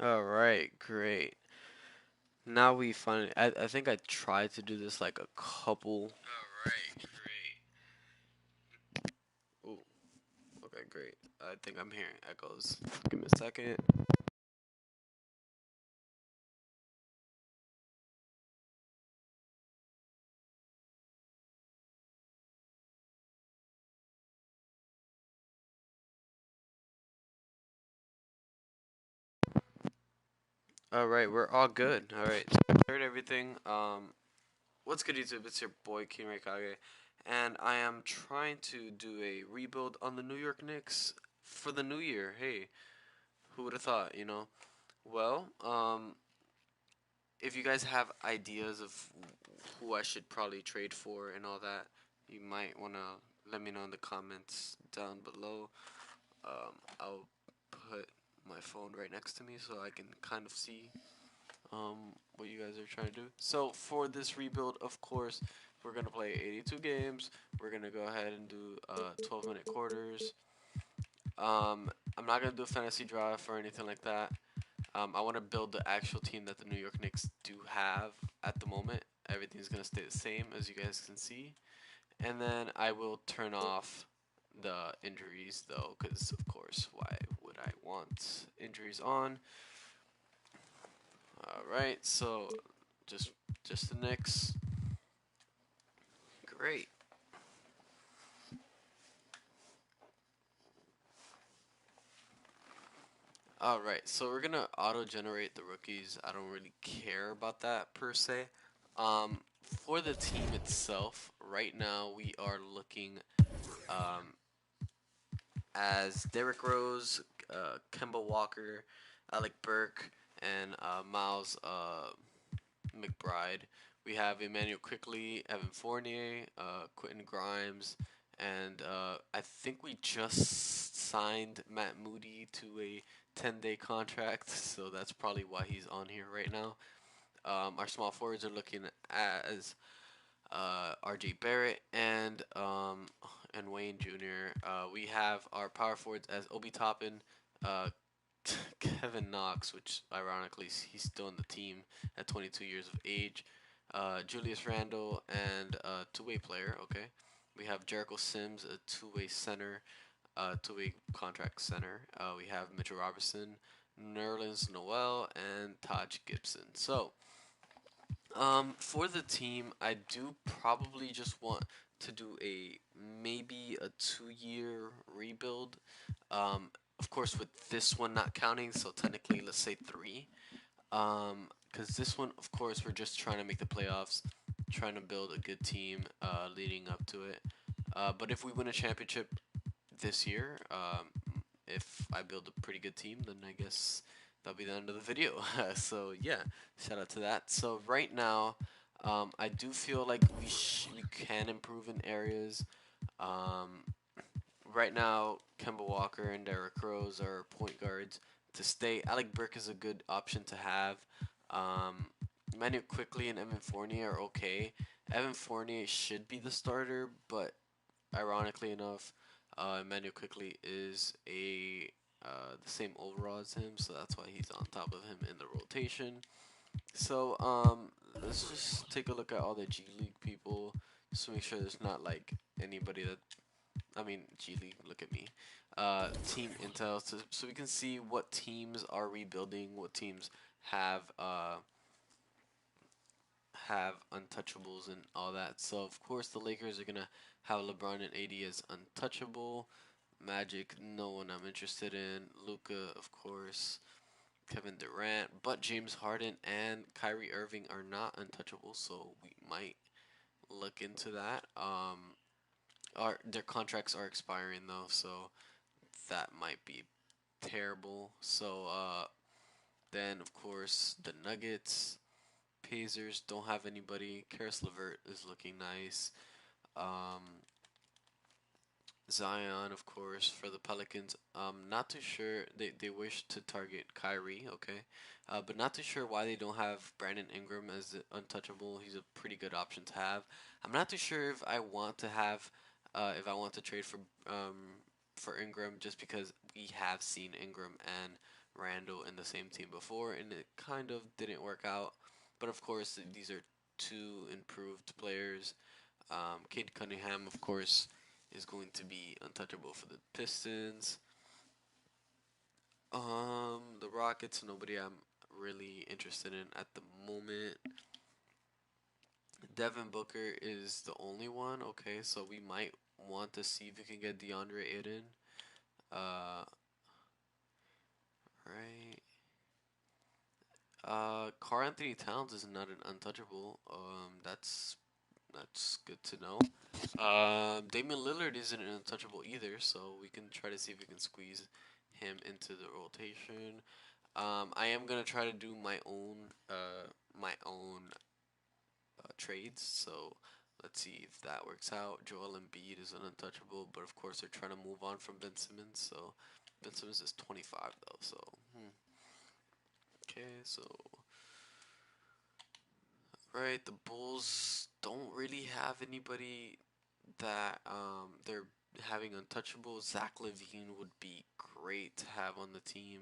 All right, great. Now we finally. I think I tried to do this like a couple. All right, great. Ooh, okay, great. I think I'm hearing echoes. Give me a second. All right, we're all good. All right, so I cleared everything. What's good, YouTube? It's your boy King Kage, and I am trying to do a rebuild on the New York Knicks for the new year. Hey, who would have thought? Well, if you guys have ideas of who I should probably trade for and all that, you might want to let me know in the comments down below. I'll put my phone right next to me so I can kind of see what you guys are trying to do. So for this rebuild, of course, we're gonna play 82 games. We're gonna go ahead and do 12-minute quarters. I'm not gonna do a fantasy draft or anything like that. I want to build the actual team that the New York Knicks do have at the moment. Everything's gonna stay the same as you guys can see, and then I will turn off the injuries though, because of course, why would I want injuries on? All right, so just just the Knicks. Great. All right, so we're gonna auto-generate the rookies. I don't really care about that per se. For the team itself, right now we are looking um, as Derrick Rose, Kemba Walker, Alec Burke, and Miles McBride. We have Emmanuel Quickly, Evan Fournier, Quentin Grimes, and I think we just signed Matt Moody to a 10-day contract, so that's probably why he's on here right now. Our small forwards are looking as R.J. Barrett and Wayne Jr. We have our power forwards as Obi Toppin, uh, Kevin Knox, which ironically he's still in the team at 22 years of age. Julius Randle and two-way player. Okay, we have Jericho Sims, a two-way center, two-way contract center. We have Mitchell Robertson, Nerlens Noel, and Taj Gibson. So for the team, I do probably just want to do a maybe a 2-year rebuild. Um, of course, with this one not counting, so technically, let's say three. Because this one, of course, we're just trying to make the playoffs, trying to build a good team, leading up to it. But if we win a championship this year, if I build a pretty good team, then I guess that'll be the end of the video. So yeah, shout out to that. So right now, I do feel like we can improve in areas. Um, right now, Kemba Walker and Derrick Rose are point guards to stay. Alec Burke is a good option to have. Um, Manu Quickly and Evan Fournier are okay. Evan Fournier should be the starter, but ironically enough, Emmanuel Quickly is the same overall as him, so that's why he's on top of him in the rotation. So let's just take a look at all the G League people, just to make sure there's not like anybody that G League. Look at me. Team intel, so we can see what teams are rebuilding, what teams have uh, have untouchables and all that. So of course the Lakers are gonna have LeBron and AD as untouchable. Magic, no one I'm interested in. Luca, of course. Kevin Durant, but James Harden and Kyrie Irving are not untouchable, so we might look into that. Their contracts are expiring though, so that might be terrible. So then of course the Nuggets, Pacers don't have anybody. Karis LeVert is looking nice. Um, Zion, of course, for the Pelicans. Not too sure. They wish to target Kyrie, okay, but not too sure why they don't have Brandon Ingram as untouchable. He's a pretty good option to have. I'm not too sure if I want to have, if I want to trade for Ingram, just because we have seen Ingram and Randle in the same team before, and it kind of didn't work out. But of course, these are two improved players. Cade Cunningham, of course, is going to be untouchable for the Pistons. The Rockets, nobody I'm really interested in at the moment. Devin Booker is the only one. Okay, so we might want to see if we can get DeAndre Ayton. Right. Karl Anthony Towns is not an untouchable. That's good to know. Damian Lillard isn't an untouchable either, so we can try to see if we can squeeze him into the rotation. I am gonna try to do my own trades. So let's see if that works out. Joel Embiid is an untouchable, but of course they're trying to move on from Ben Simmons. So Ben Simmons is 25 though. So okay, so right, the Bulls don't really have anybody that they're having untouchable. Zach LaVine would be great to have on the team.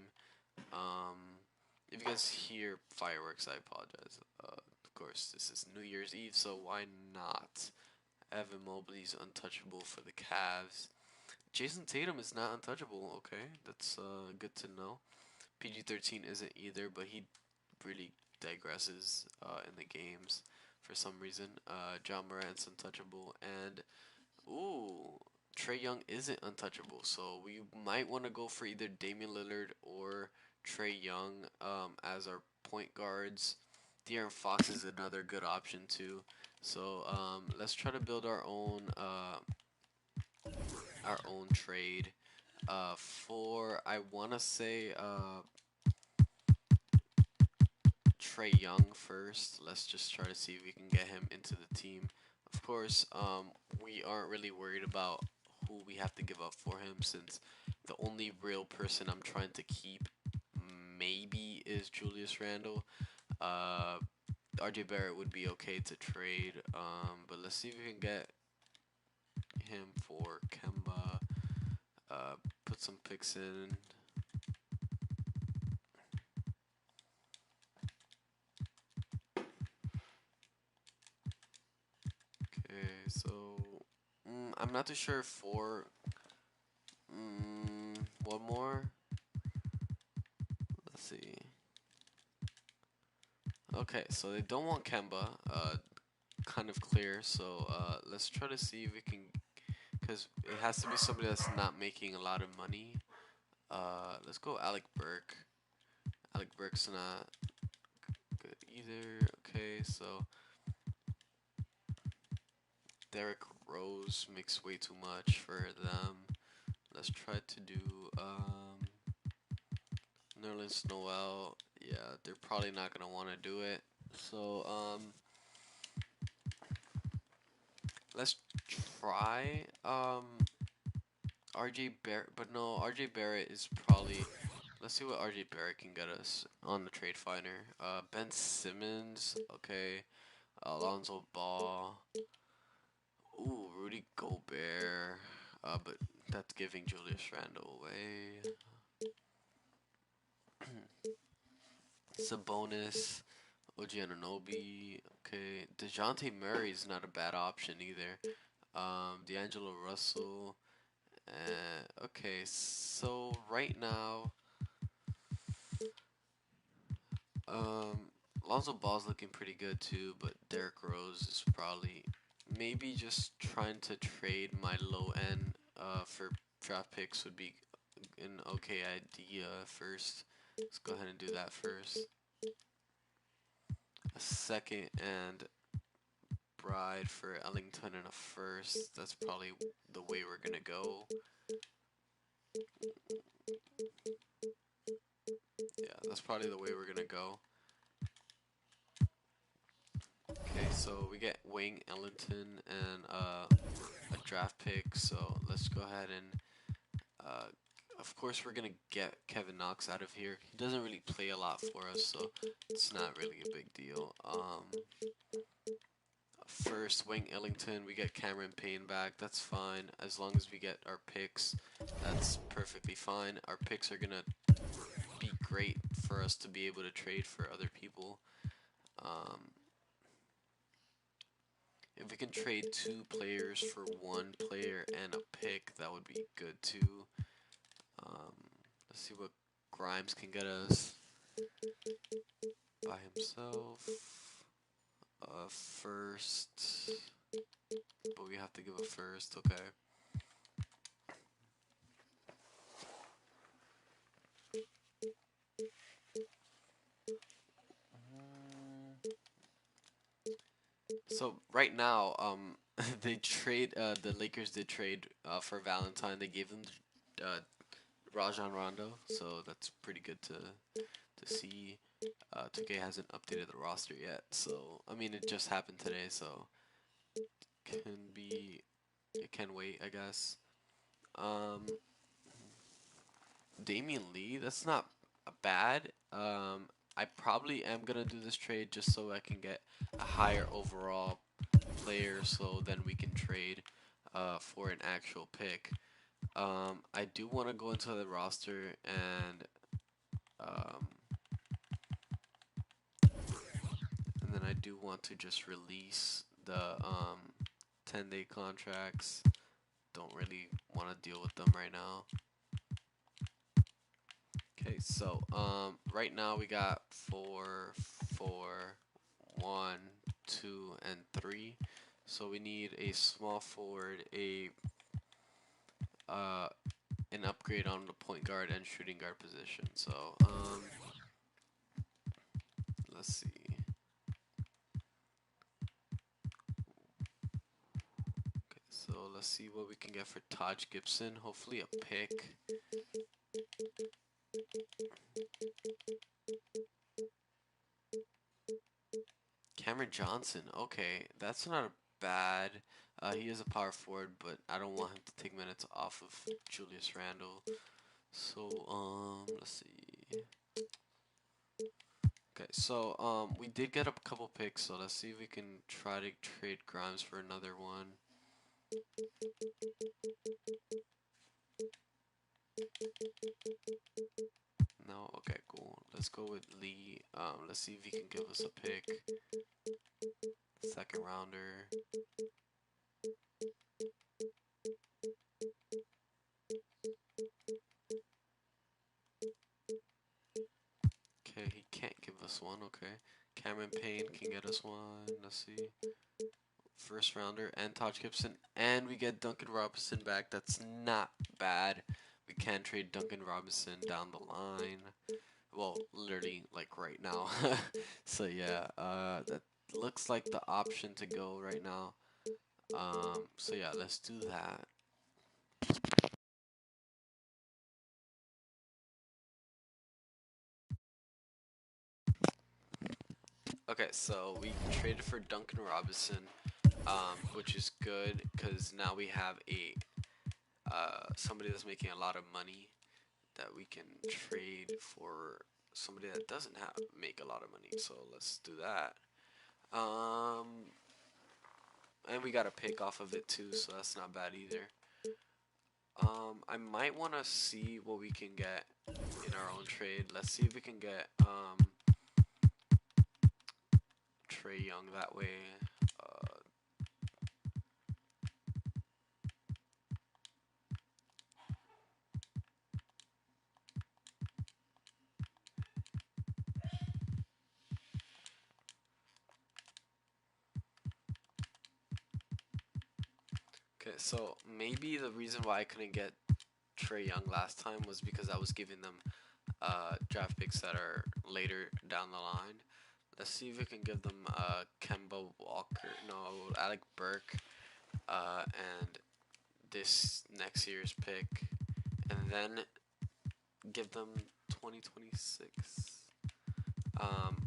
If you guys hear fireworks, I apologize. Of course, this is New Year's Eve, so why not? Evan Mobley's untouchable for the Cavs. Jason Tatum is not untouchable. Okay, that's good to know. PG-13 isn't either, but he really digresses in the games for some reason. John Morant's untouchable, and ooh, Trae Young isn't untouchable. So we might want to go for either Damian Lillard or Trae Young as our point guards. De'Aaron Fox is another good option too. So let's try to build our own trade. For I wanna say Trae Young first. Let's just try to see if we can get him into the team. Of course, we aren't really worried about who we have to give up for him, since the only real person I'm trying to keep maybe is Julius Randle. Uh, RJ Barrett would be okay to trade, but let's see if we can get him for Kemba. Put some picks in. Okay, so I'm not too sure for one more. Let's see. Okay, so they don't want Kemba. Kind of clear. So let's try to see if we can, because it has to be somebody that's not making a lot of money. Let's go Alec Burke. Alec Burke's not good either. Okay, so Derrick Rose makes way too much for them. Let's try to do Nerlens Noel. Yeah, they're probably not gonna want to do it. So let's try RJ Barrett, but no, RJ Barrett is probably. Let's see what RJ Barrett can get us on the trade finder. Ben Simmons, okay. Alonzo Ball. Ooh, Rudy Gobert. But that's giving Julius Randle away. Sabonis, OG Anunoby. Okay, DeJounte Murray is not a bad option either. D'Angelo Russell. Okay, so right now, Lonzo Ball's looking pretty good too, but Derrick Rose is probably maybe just trying to trade my low end for draft picks would be an okay idea first. Let's go ahead and do that first. A second and Bride for Ellington and a first. That's probably the way we're gonna go. Yeah, that's probably the way we're gonna go. Okay, so we get Wayne Ellington and a draft pick. So let's go ahead and, of course, we're gonna get Kevin Knox out of here. He doesn't really play a lot for us, so it's not really a big deal. First, Wayne Ellington, we get Cameron Payne back. That's fine as long as we get our picks. That's perfectly fine. Our picks are gonna be great for us to be able to trade for other people. Um, if we can trade 2 players for 1 player and a pick, that would be good too. Um, let's see what Grimes can get us by himself. First, but we have to give a first. Okay. So right now, they trade. The Lakers did trade for Valentine. They gave them Rajon Rondo, so that's pretty good to see. 2K hasn't updated the roster yet, so I mean it just happened today, so can be it can wait, I guess. Um, Damian Lee, that's not bad. I probably am gonna do this trade just so I can get a higher overall player, so then we can trade for an actual pick. I do want to go into the roster um, and then I do want to just release the 10-day contracts. Don't really want to deal with them right now. Okay, so right now we got 4, 4, 1, 2, and 3. So we need a small forward, uh, an upgrade on the point guard and shooting guard position. So let's see. Okay, so let's see what we can get for Taj Gibson. Hopefully a pick. Cameron Johnson. Okay, that's not bad. He is a power forward, but I don't want him to take minutes off of Julius Randle. So let's see. Okay, so we did get a couple picks, so let's see if we can try to trade Grimes for another one. No, okay, cool. Let's go with Lee. Let's see if he can give us a pick. Second rounder. Okay, he can't give us one. Okay, Cameron Payne can get us one. Let's see. First rounder and Taj Gibson, and we get Duncan Robinson back. That's not bad. We can trade Duncan Robinson down the line. Well, literally like right now. So yeah, that looks like the option to go right now. So yeah, let's do that. Okay, so we traded for Duncan Robinson, which is good because now we have a somebody that's making a lot of money that we can trade for somebody that doesn't make a lot of money. So let's do that. And we got a pick off of it too, so that's not bad either. I might want to see what we can get in our own trade. Let's see if we can get Trae Young that way. Okay, so maybe the reason why I couldn't get Trae Young last time was because I was giving them draft picks that are later down the line. Let's see if we can give them Kemba Walker, no, Alec Burke, and this next year's pick, and then give them 2026.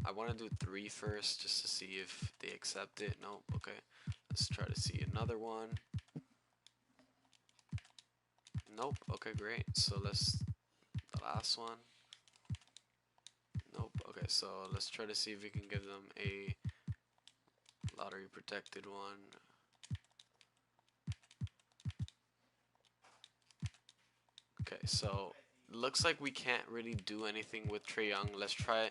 I want to do 3 first just to see if they accept it. Nope. Okay. Let's try to see another one. Nope. Okay, great. So the last one. Nope. Okay, so let's try to see if we can give them a lottery protected one. Okay, so looks like we can't really do anything with Trae Young. Let's try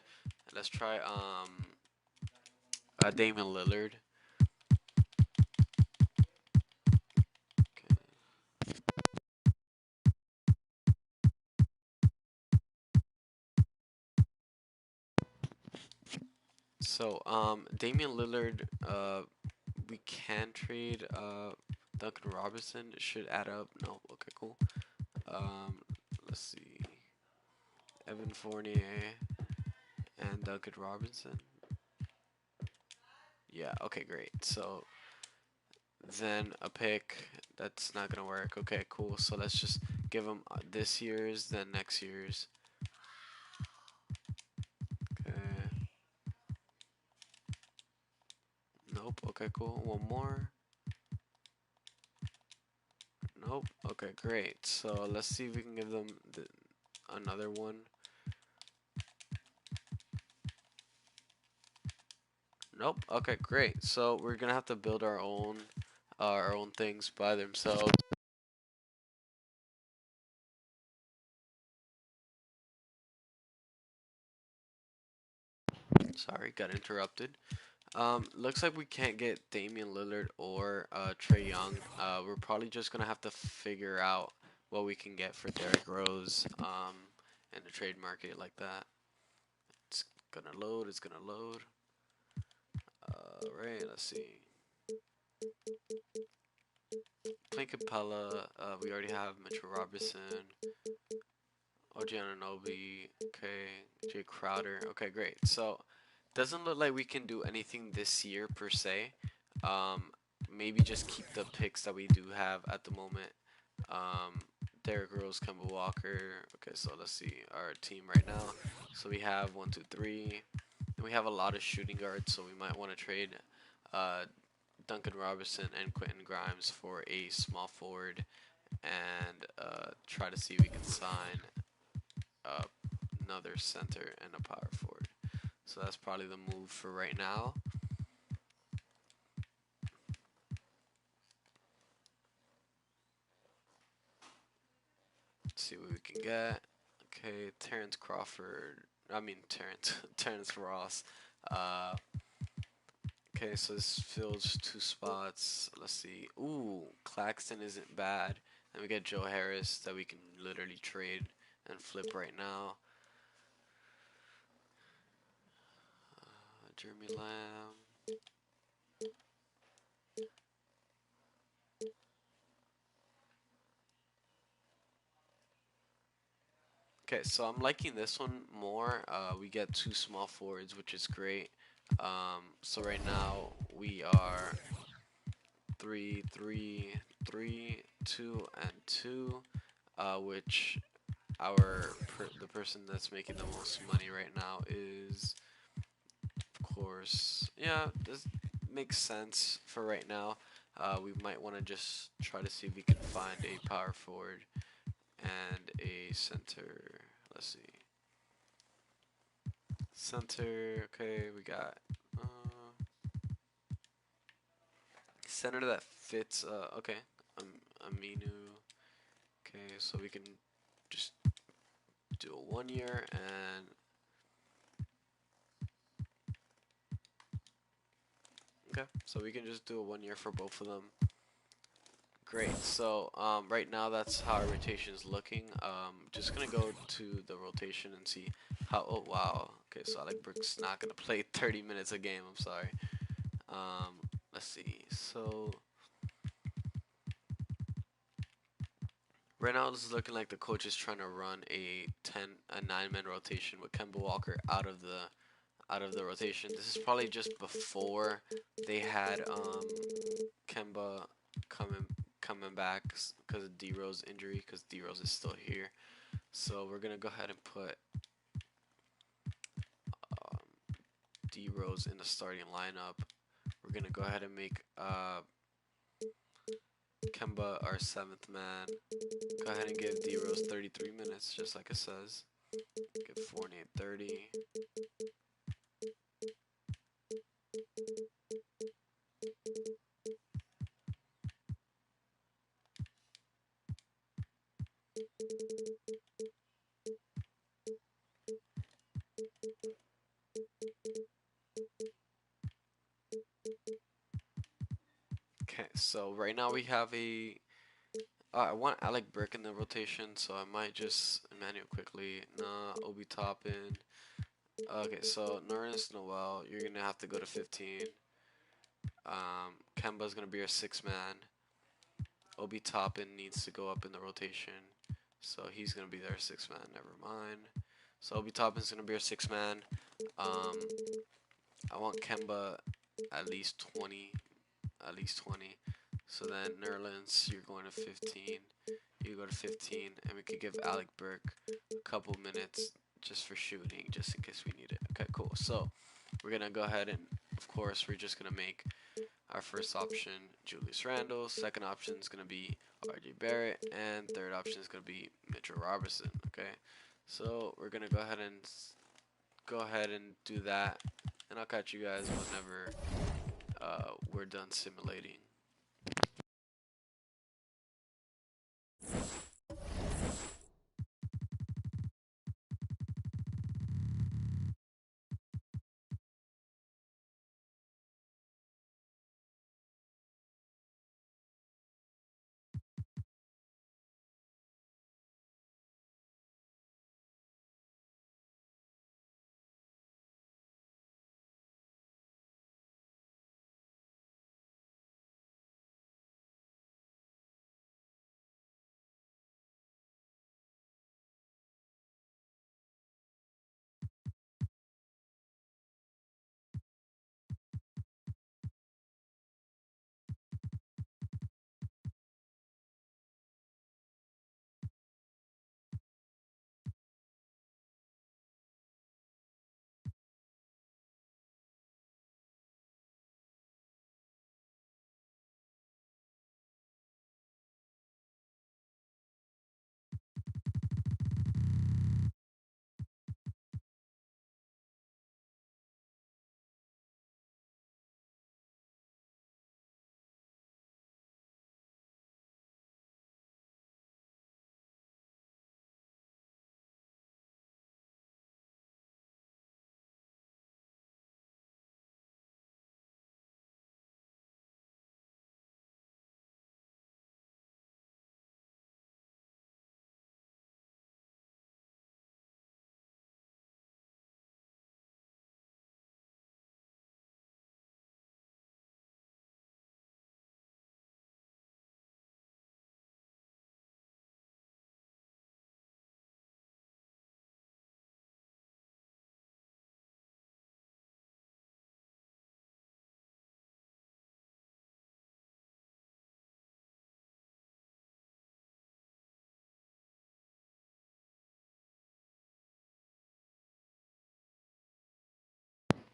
Damian Lillard. Okay. So Damian Lillard, we can trade Duncan Robinson. It should add up. No, okay, cool. Um, let's see, Evan Fournier and Duncan Robinson. Yeah, okay, great. So then a pick, that's not gonna work. Okay, cool. So let's just give him this year's, then next year's. Okay. Nope. Okay, cool. One more. Nope. Okay, great. So let's see if we can give them another one. Nope. Okay, great. So we're gonna have to build our own things by themselves. Sorry, got interrupted. Looks like we can't get Damian Lillard or Trae Young. We're probably just gonna have to figure out what we can get for Derrick Rose in the trade market like that. It's gonna load. It's gonna load. Right. Let's see. Clint Capella. We already have Mitchell Robinson. OG Anunoby. Okay. Jay Crowder. Okay, great. So doesn't look like we can do anything this year per se. Um, Maybe just keep the picks that we do have at the moment. Um, Derrick Rose, Kemba Walker. Okay, so let's see our team right now. So we have 1, 2, 3. And we have a lot of shooting guards, so we might want to trade uh, Duncan Robinson and Quentin Grimes for a small forward and try to see if we can sign uh, another center and a power forward. So that's probably the move for right now. Let's see what we can get. Okay, Terrence Crawford. I mean Terrence Ross. Uh, okay, so this fills 2 spots. Let's see. Ooh, Claxton isn't bad. And we get Joe Harris that we can literally trade and flip right now. Jeremy Lamb. Okay, so I'm liking this one more. We get 2 small forwards, which is great. So right now we are 3, 3, 3, 2, and 2, which the person that's making the most money right now is, of course, yeah, this makes sense for right now. We might want to just try to see if we can find a power forward and a center. Let's see. Center, okay, we got center that fits, okay, Aminu. Okay, so we can just do a 1 year and okay, so we can just do a 1 year for both of them. Great. So right now that's how our rotation is looking. Just gonna go to the rotation and see how. Oh wow. Okay, so Alec Burks not gonna play 30 minutes a game. I'm sorry. Let's see. So right now this is looking like the coach is trying to run a 9-man rotation with Kemba Walker out of the rotation. This is probably just before they had Kemba coming back because of D Rose injury, because D Rose is still here. So we're gonna go ahead and put um, D Rose in the starting lineup. We're gonna go ahead and make Kemba our 7th man. Go ahead and give D Rose 33 minutes, just like it says. Give Fournier 30. right now we have a. I want Alec Burke in the rotation, so I might just Emmanuel quickly. Nah, Obi Toppin. Okay, so Nerlens Noel, you're gonna have to go to 15. Kemba's gonna be our sixth man. Obi Toppin needs to go up in the rotation, so he's gonna be their sixth man. Never mind. So Obi Toppin's gonna be our sixth man. Um, I want Kemba at least 20, at least 20. So then Nerlens, you're going to 15. You go to 15, and we could give Alec Burke a couple minutes just for shooting, just in case we need it. Okay, cool. So we're gonna go ahead and, of course, we're just gonna make our first option Julius Randle. Second option is gonna be R.J. Barrett, and third option is gonna be Mitchell Robinson. Okay, so we're gonna go ahead and do that, and I'll catch you guys whenever we're done simulating.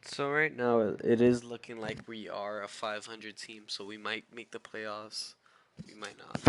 So right now it is looking like we are a 500 team, so we might make the playoffs. We might not.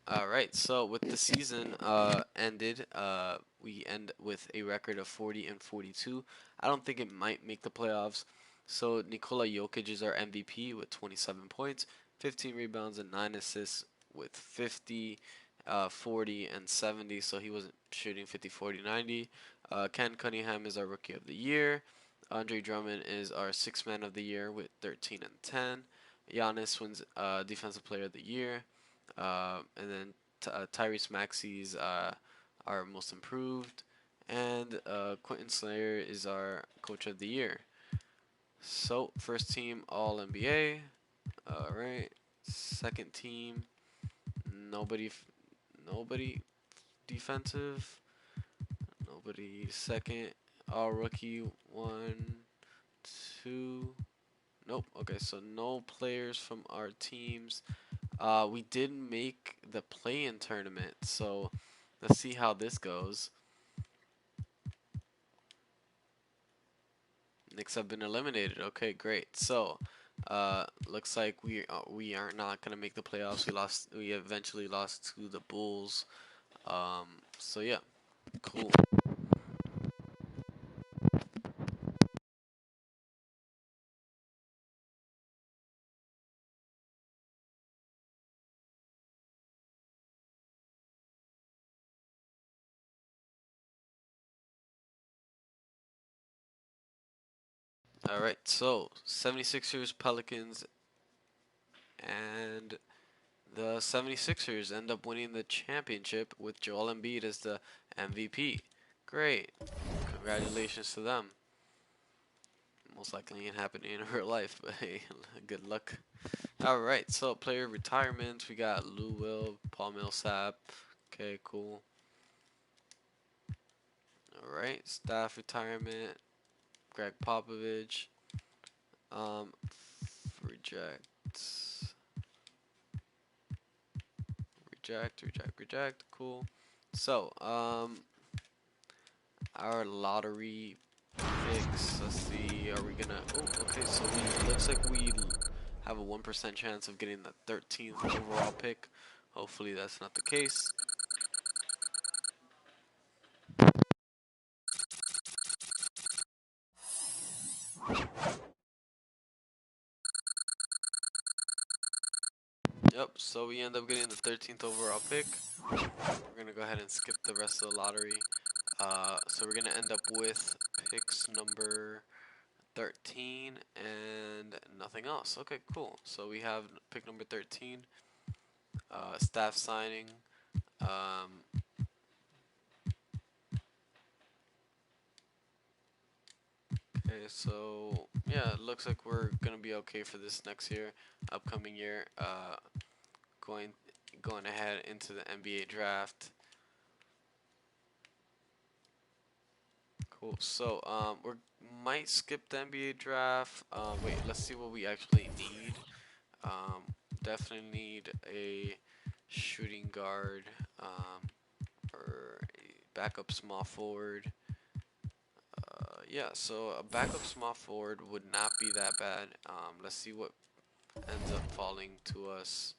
All right. So with the season ended, we end with a record of 40 and 42. I don't think it might make the playoffs. So Nikola Jokic is our MVP with 27 points, 15 rebounds, and 9 assists with 50, 40, and 70. So he wasn't shooting 50, 40, 90. Ken Cunningham is our Rookie of the Year. Andre Drummond is our Sixth Man of the Year with 13 and 10. Giannis wins Defensive Player of the Year. And then Tyrese Maxey's our most improved, and Quentin Slayer is our coach of the year. So first team All NBA. All right. Second team nobody nobody defensive. Nobody second. All rookie one, two. Nope. Okay, so no players from our teams. We did make the play-in tournament, so let's see how this goes. Knicks have been eliminated. Okay, great. So, looks like we are not gonna make the playoffs. We lost. We eventually lost to the Bulls. So yeah, cool. All right. So 76ers, Pelicans, and the 76ers end up winning the championship with Joel Embiid as the MVP. Great. Congratulations to them. Most likely ain't happening in real life, but hey, good luck. All right, so player retirements. We got Lou Will, Paul Millsap. Okay, cool. All right, staff retirement. Greg Popovich. Um, reject, reject. Cool. So, our lottery picks. Let's see. Are we gonna? Oh, okay. So we looks like we have a 1% chance of getting the 13th overall pick. Hopefully that's not the case. Yep, so we end up getting the 13th overall pick. We're going to go ahead and skip the rest of the lottery. So we're going to end up with picks number 13 and nothing else. Okay, cool. So we have pick number 13, staff signing. Okay, so yeah, it looks like we're going to be okay for this next year, upcoming year. Going going ahead into the NBA draft. Cool. So, we might skip the NBA draft. Wait, let's see what we actually need. Definitely need a shooting guard, or a backup small forward. Yeah, so a backup small forward would not be that bad. Let's see what ends up falling to us.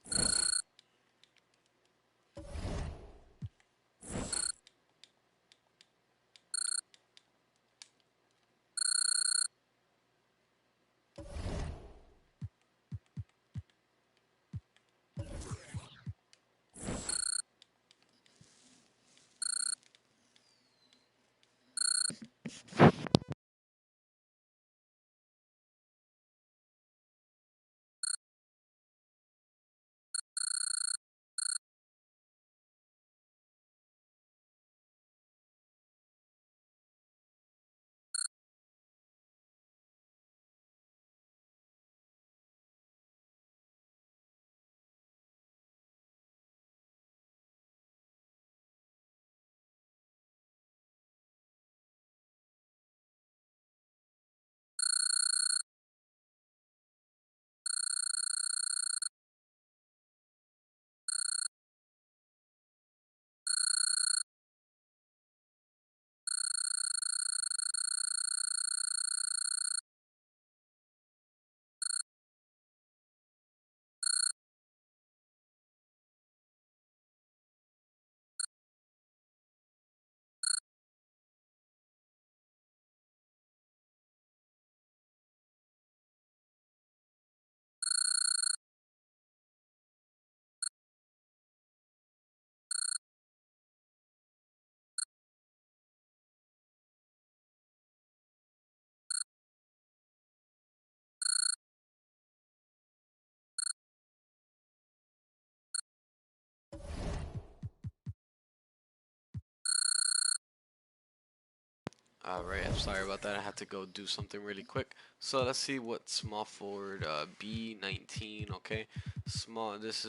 Alright, I'm sorry about that. I had to go do something really quick. So let's see what small forward B19, okay? Small this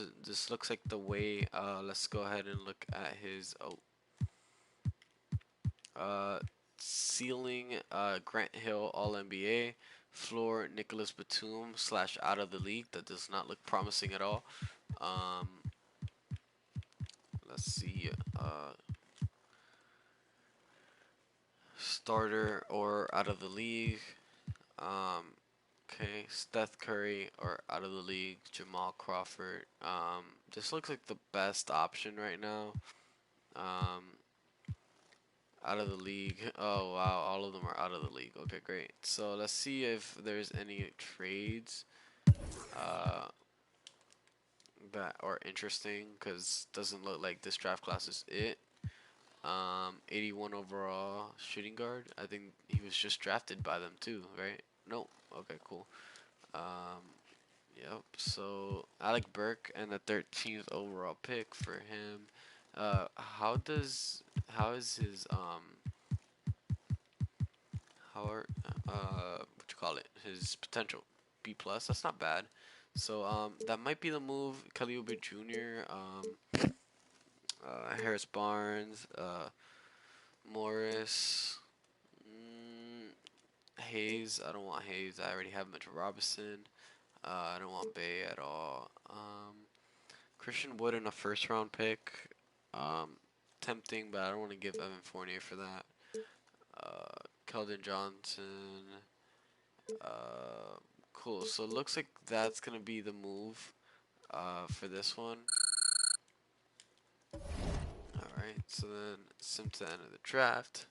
looks like the way let's go ahead and look at his uh ceiling Grant Hill All NBA, floor Nicholas Batum slash out of the league. That does not look promising at all. Um let's see starter or out of the league. Um, okay, Steph Curry or out of the league, Jamal Crawford. This looks like the best option right now. Um, out of the league. Oh wow, all of them are out of the league. Okay, great. So let's see if there's any trades uh, that are interesting because doesn't look like this draft class is it. 81 overall shooting guard. I think he was just drafted by them too, right? No. Okay, cool. Um, Yep. So Alec Burke and the 13th overall pick for him. How is his how are what you call it, his potential? B plus. That's not bad. So that might be the move. Kelly Oubre Jr. Harris Barnes. Morris. Hayes. I don't want Hayes. I already have Mitchell Robinson. I don't want Bay at all. Christian Wood in a first round pick. Um, Tempting, but I don't want to give Evan Fournier for that. Keldon Johnson. Cool. So it looks like that's gonna be the move for this one. All right. So then sim to the end of the draft.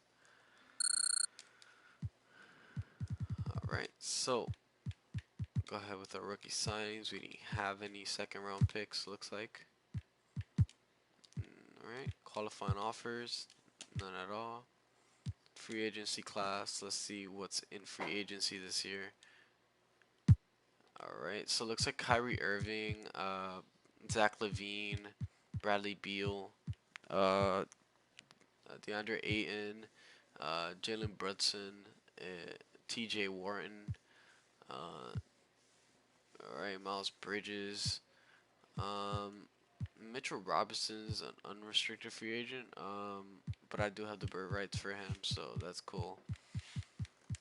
All right. So go ahead with our rookie signings. We didn't have any second round picks. Looks like. All right. Qualifying offers. None at all. Free agency class. Let's see what's in free agency this year. All right, so it looks like Kyrie Irving, Zach LaVine, Bradley Beal, uh, DeAndre Ayton, Jalen Brunson, T.J. Warren. All right, Miles Bridges, um, Mitchell Robinson's an unrestricted free agent, but I do have the bird rights for him, so that's cool.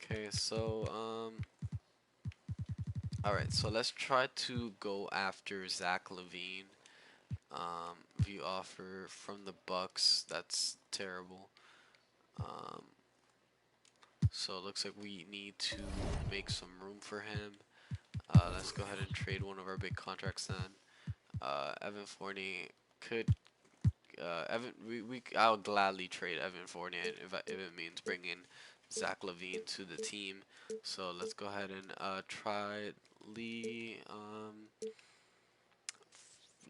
Okay, so all right, so let's try to go after Zach LaVine. View offer from the Bucks. That's terrible. Um, so it looks like we need to make some room for him. Let's go ahead and trade one of our big contracts then. Evan Fournier could. I'll gladly trade Evan Fournier if it means bringing Zach LaVine to the team. So let's go ahead and try Lee.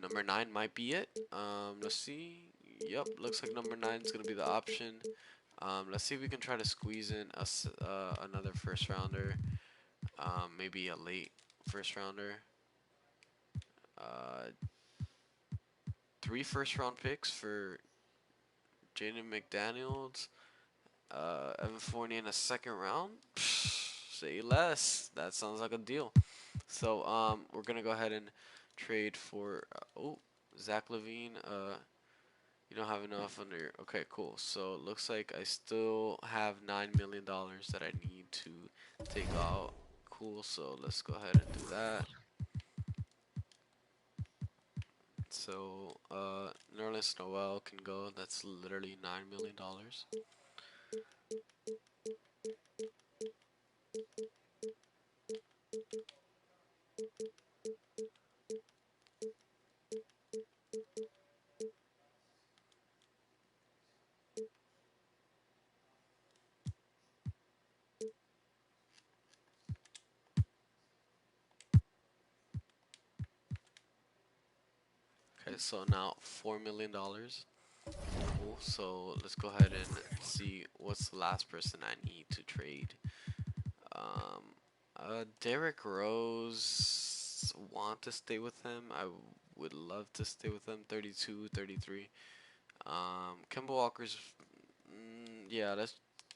Number 9 might be it. Let's see. Yep, looks like number 9 is going to be the option. Let's see if we can try to squeeze in another first rounder. Maybe a late first rounder. Uh, 3 first round picks for Jaden McDaniels. Evan Fournier in a second round. Say less. That sounds like a deal. So we're gonna go ahead and trade for Zach LaVine. You don't have enough under your. Okay, cool. So it looks like I still have $9 million that I need to take out. Cool. So let's go ahead and do that. So Nerlens Noel can go. That's literally $9 million. Okay, so now $4 million. Cool. So let's go ahead and see what's the last person I need to trade. Derrick Rose, want to stay with him. I would love to stay with him. 32, 33. Kemba Walker's, yeah,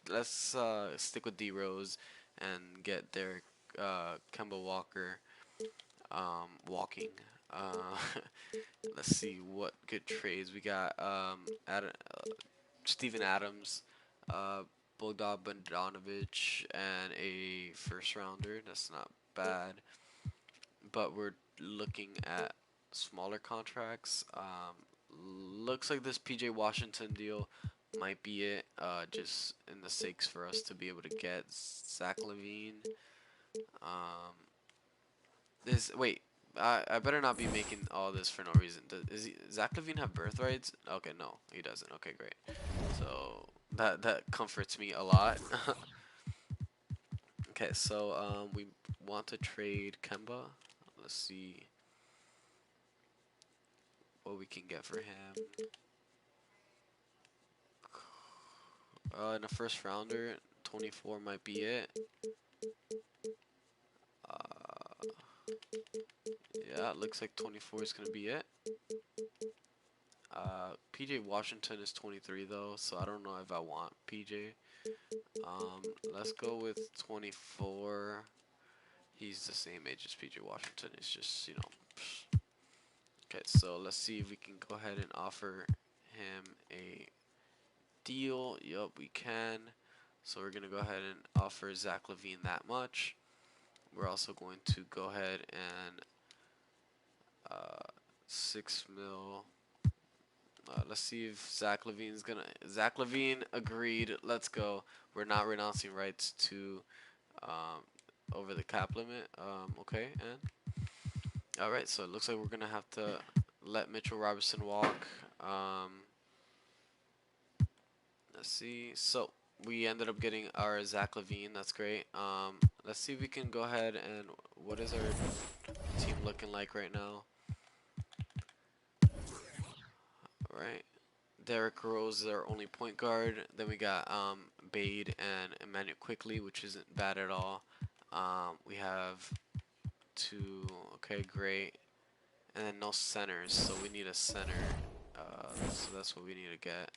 let's stick with D Rose and get Derek Kemba Walker walking. Uh, let's see what good trades we got. Steven Adams, uh, Bogdan Bogdanovic, and a first rounder. That's not bad, but we're looking at smaller contracts. Looks like this PJ Washington deal might be it. Just in the sakes for us to be able to get Zach Levine. Um, this wait. I better not be making all this for no reason. Zach Levine have birthrights? Okay, no, he doesn't. Okay, great. So that comforts me a lot. Okay, so we want to trade Kemba. Let's see what we can get for him. In a first rounder, 24 might be it. Uh, yeah, it looks like 24 is gonna be it. PJ Washington is 23 though, so I don't know if I want PJ. Let's go with 24. He's the same age as PJ Washington. It's just, you know. Okay, so let's see if we can go ahead and offer him a deal. Yup, we can. So we're going to go ahead and offer Zach Levine that much. We're also going to go ahead and 6 mil. Let's see if Zach Levine's gonna. Zach Levine agreed. Let's go. We're not renouncing rights to over the cap limit. Okay, and all right. So it looks like we're gonna have to let Mitchell Robinson walk. Let's see. So we ended up getting our Zach Levine. That's great. Let's see if we can go ahead and what is our team looking like right now? All right. Derrick Rose is our only point guard. Then we got Bade and Emmanuel Quickly, which isn't bad at all. We have two. Okay, great. And then no centers, so we need a center. So that's what we need to get.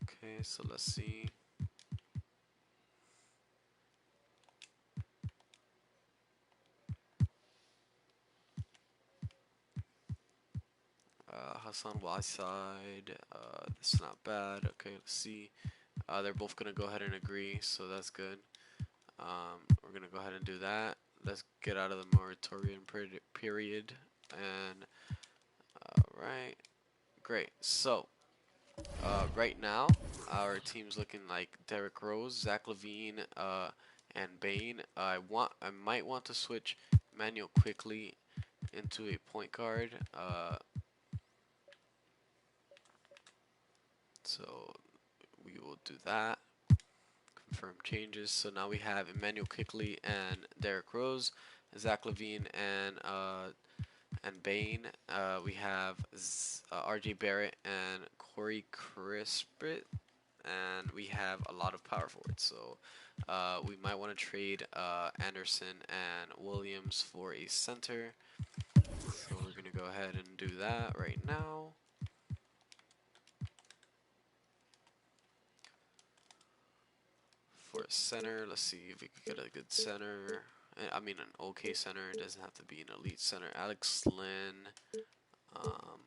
Okay, so let's see. Hassan Whiteside. This is not bad. Okay, let's see. They're both gonna go ahead and agree, so that's good. We're gonna go ahead and do that. Let's get out of the moratorium period. And right, great. So right now, our team's looking like Derrick Rose, Zach Levine, and Bane. I might want to switch Manuel quickly into a point guard. So we will do that. Confirm changes. So now we have Emmanuel Quickley and Derrick Rose, Zach Levine and Bane. We have R.J. Barrett and Corey Crispit, and we have a lot of power forwards. So we might want to trade Anderson and Williams for a center. So we're gonna go ahead and do that right now. For a center, let's see if we could get a good center. I mean, an okay center. It doesn't have to be an elite center. Alex Lynn. Um,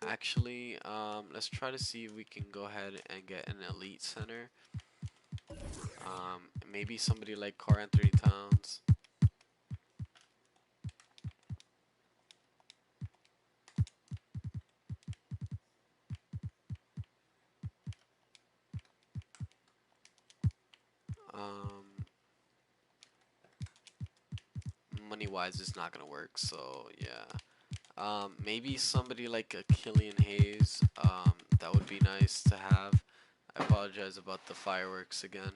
actually, let's try to see if we can go ahead and get an elite center. Maybe somebody like Karl Anthony Towns. Um, money-wise, it's not gonna work. So yeah. Maybe somebody like a Killian Hayes. That would be nice to have. I apologize about the fireworks again.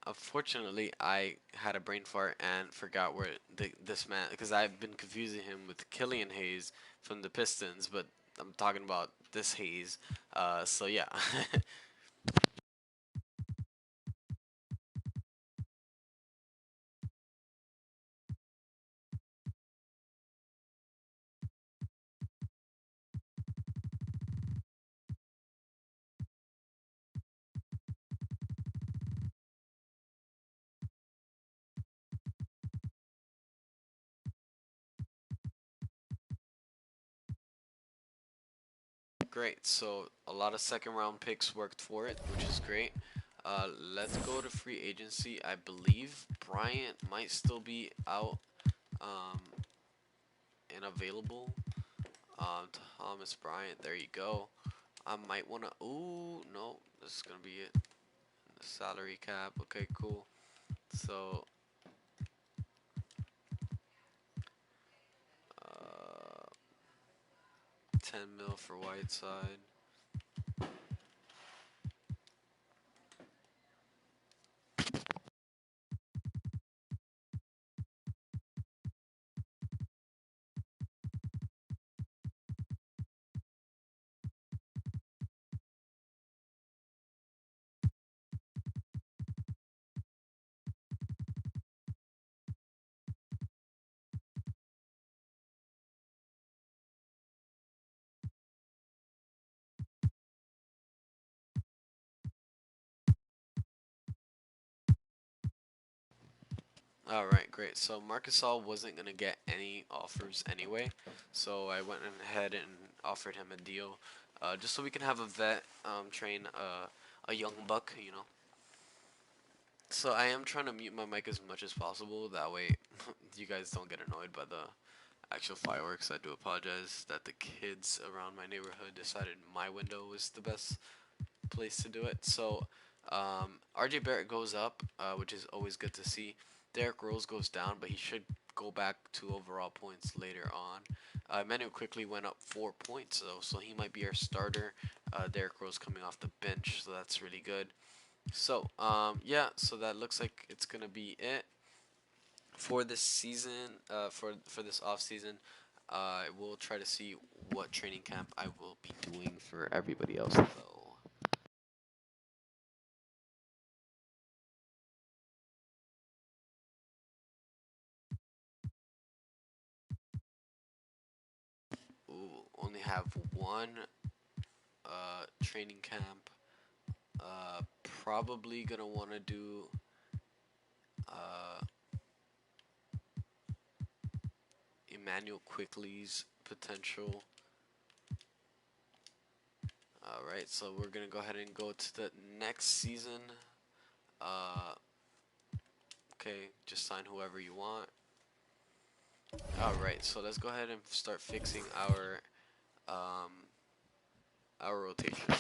Unfortunately, I had a brain fart and forgot where this man, because I've been confusing him with Killian Hayes from the Pistons, but I'm talking about this Hayes. Yeah. Great. So a lot of second round picks worked for it, which is great. Let's go to free agency. I believe Bryant might still be out um, and available. Thomas Bryant, there you go. I might want to. Ooh, no, this is gonna be it. The salary cap. Okay, cool. So, 10 mil for Whiteside. All right, great. So Marcus All wasn't gonna get any offers anyway, so I went ahead and offered him a deal, just so we can have a vet train a young buck, you know. So I am trying to mute my mic as much as possible. That way, you guys don't get annoyed by the actual fireworks. I do apologize that the kids around my neighborhood decided my window was the best place to do it. So RJ Barrett goes up, which is always good to see. Derrick Rose goes down, but he should go back to overall points later on. Emmanuel quickly went up 4 points though, so he might be our starter. Derrick Rose coming off the bench, so that's really good. So yeah, so that looks like it's gonna be it for this season. For this off season, I will try to see what training camp I will be doing for everybody else though. Ooh, only have one training camp. Probably gonna want to do uh, Emmanuel Quickly's potential. All right, so we're gonna go ahead and go to the next season. Uh, okay, just sign whoever you want. All right, so let's go ahead and start fixing um, our rotation.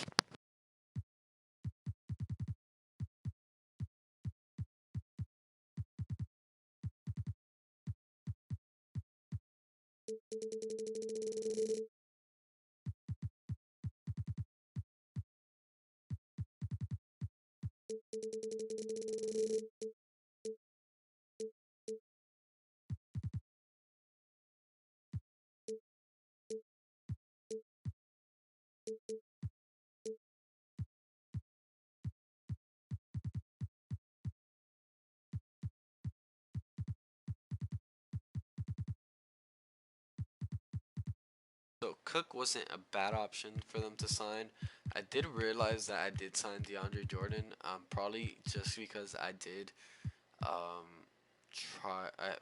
So Cook wasn't a bad option for them to sign. I did realize that I did sign DeAndre Jordan, probably just because I did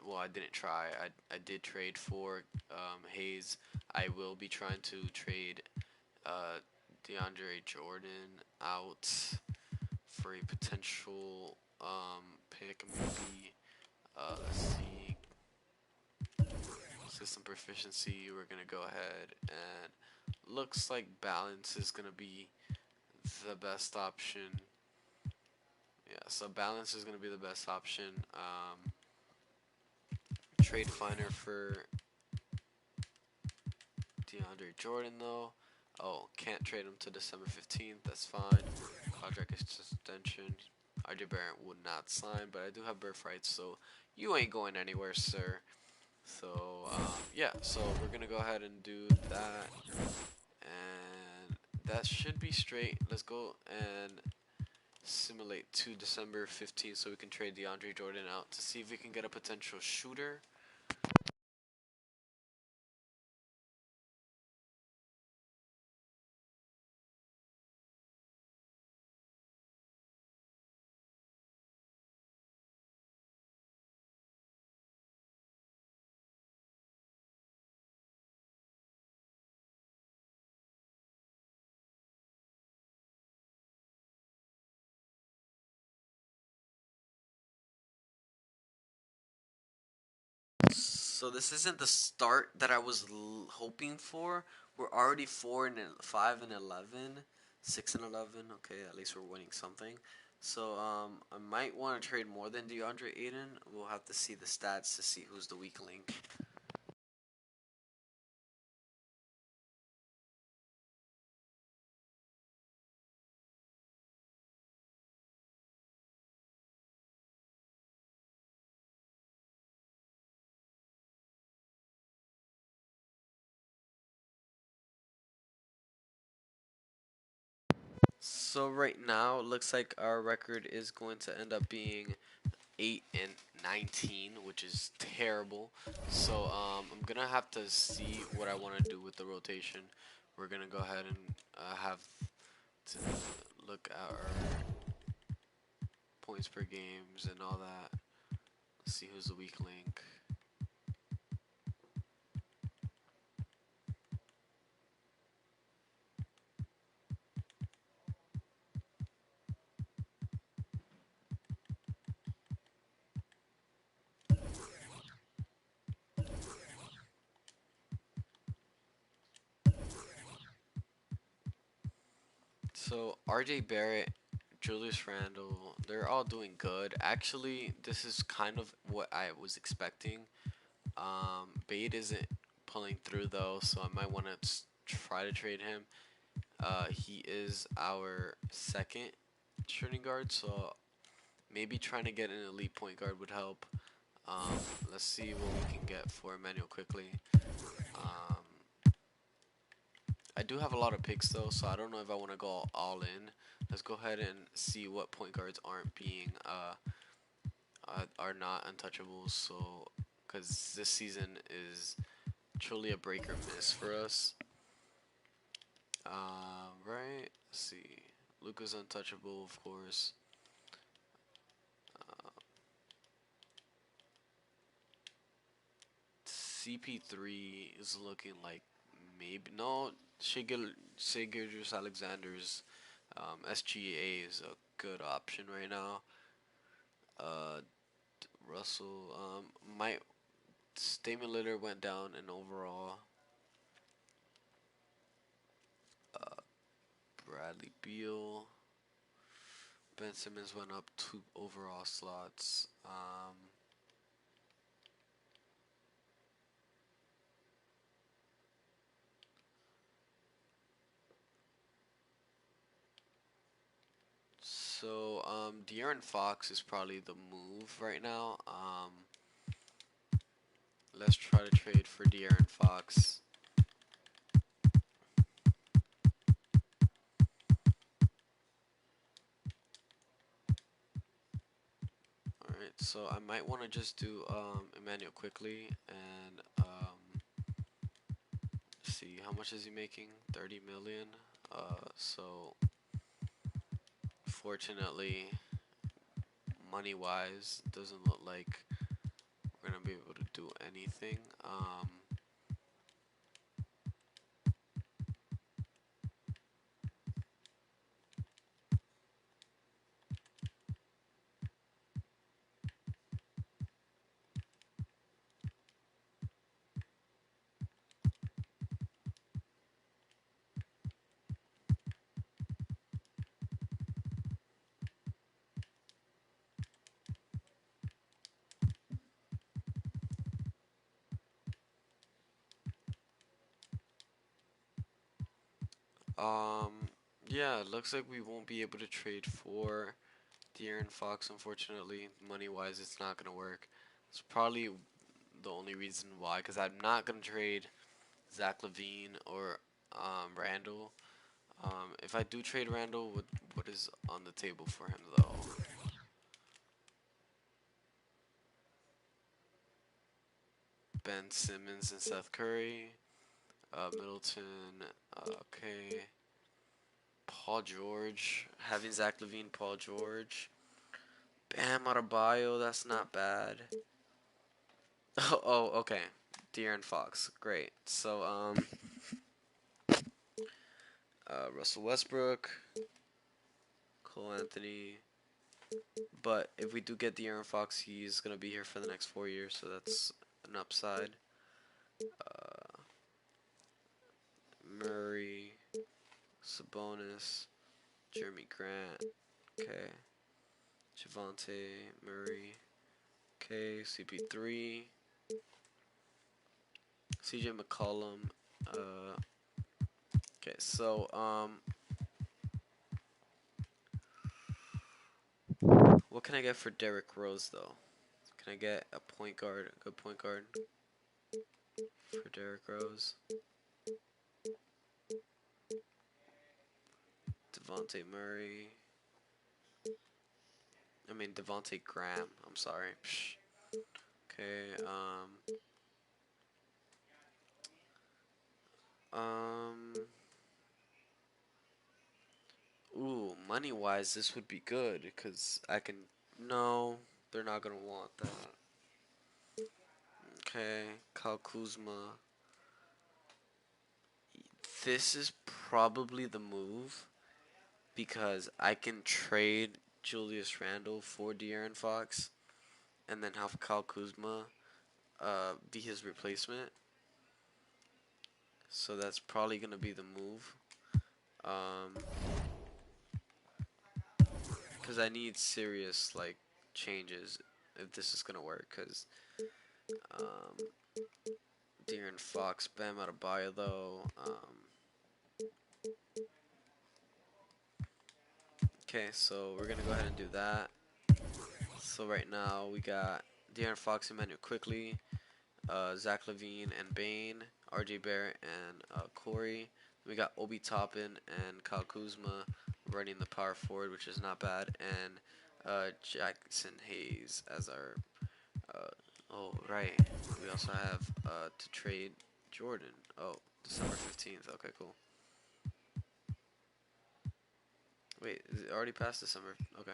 well, I didn't try. I did trade for Hayes. I will be trying to trade uh, DeAndre Jordan out for a potential pick, maybe. Let's see. System proficiency. We're gonna go ahead and looks like balance is gonna be the best option. Yeah, so balance is gonna be the best option. Trade finder for DeAndre Jordan though. Oh, can't trade him to December 15th. That's fine. Contract extension. RJ Barrett would not sign, but I do have birthrights, so you ain't going anywhere, sir. So yeah, so we're gonna go ahead and do that, and that should be straight. Let's go and simulate to December 15th so we can trade DeAndre Jordan out to see if we can get a potential shooter. So this isn't the start that I was hoping for. We're already 5-11, 6-11. Okay, at least we're winning something. So I might want to trade more than DeAndre Ayton. We'll have to see the stats to see who's the weak link. So right now, it looks like our record is going to end up being 8-19, which is terrible. So I'm gonna have to see what I want to do with the rotation. We're gonna go ahead and have to look at our points per games and all that. Let's see who's the weak link. So RJ Barrett, Julius Randle, they're all doing good. Actually, this is kind of what I was expecting. Bade isn't pulling through though, so I might want to try to trade him. He is our second shooting guard, so maybe trying to get an elite point guard would help. Let's see what we can get for Emmanuel quickly. I do have a lot of picks though, so I don't know if I want to go all in. Let's go ahead and see what point guards aren't being are not untouchables. So, because this season is truly a break or miss for us. Right. Let's see. Luka's untouchable, of course. CP3 is looking like maybe no. Shea Alexander's SGA is a good option right now. Uh, Russell might Damian Lillard went down in overall. Bradley Beal, Ben Simmons went up 2 overall slots. So De'Aaron Fox is probably the move right now. Let's try to trade for De'Aaron Fox. Alright, so I might want to just do Emmanuel quickly and see how much is he making? 30 million. So fortunately, money wise, doesn't look like we're gonna be able to do anything. Um, yeah, it looks like we won't be able to trade for De'Aaron Fox, unfortunately, money-wise, it's not gonna work. It's probably the only reason why, because I'm not gonna trade Zach LaVine or Randall. If I do trade Randall, what is on the table for him though? Ben Simmons and Seth Curry, Middleton, okay, Paul George, having Zach LaVine, Paul George, Bam Adebayo, that's not bad. Oh, okay, De'Aaron Fox, great. So Russell Westbrook, Cole Anthony. But if we do get De'Aaron Fox, he's gonna be here for the next 4 years, so that's an upside. Uh, Murray, Sabonis, Jeremy Grant, okay, Javante Murray, okay, CP3, CJ McCollum. Okay, so what can I get for Derrick Rose though? Can I get a point guard, a good point guard for Derrick Rose? Devontae Murray. I mean Devontae Graham. I'm sorry. Psh. Okay. Um. Ooh, money wise, this would be good because I can. No, they're not gonna want that. Okay, Kyle Kuzma. This is probably the move because I can trade Julius Randle for De'Aaron Fox and then have Kyle Kuzma be his replacement. So that's probably gonna be the move. Um, because I need serious like changes if this is gonna work. Because um, De'Aaron Fox, Bam Adebayo though. Okay, so we're gonna go ahead and do that. So right now we got De'Aaron Fox and Emmanuel Quickly, Zach LaVine and Bane, RJ Barrett and Corey. We got Obi Toppin and Kyle Kuzma running the power forward, which is not bad, and Jackson Hayes as our. Uh, oh right, we also have to trade Jordan. Oh, December 15th. Okay, cool. Wait, is it already past December? Okay,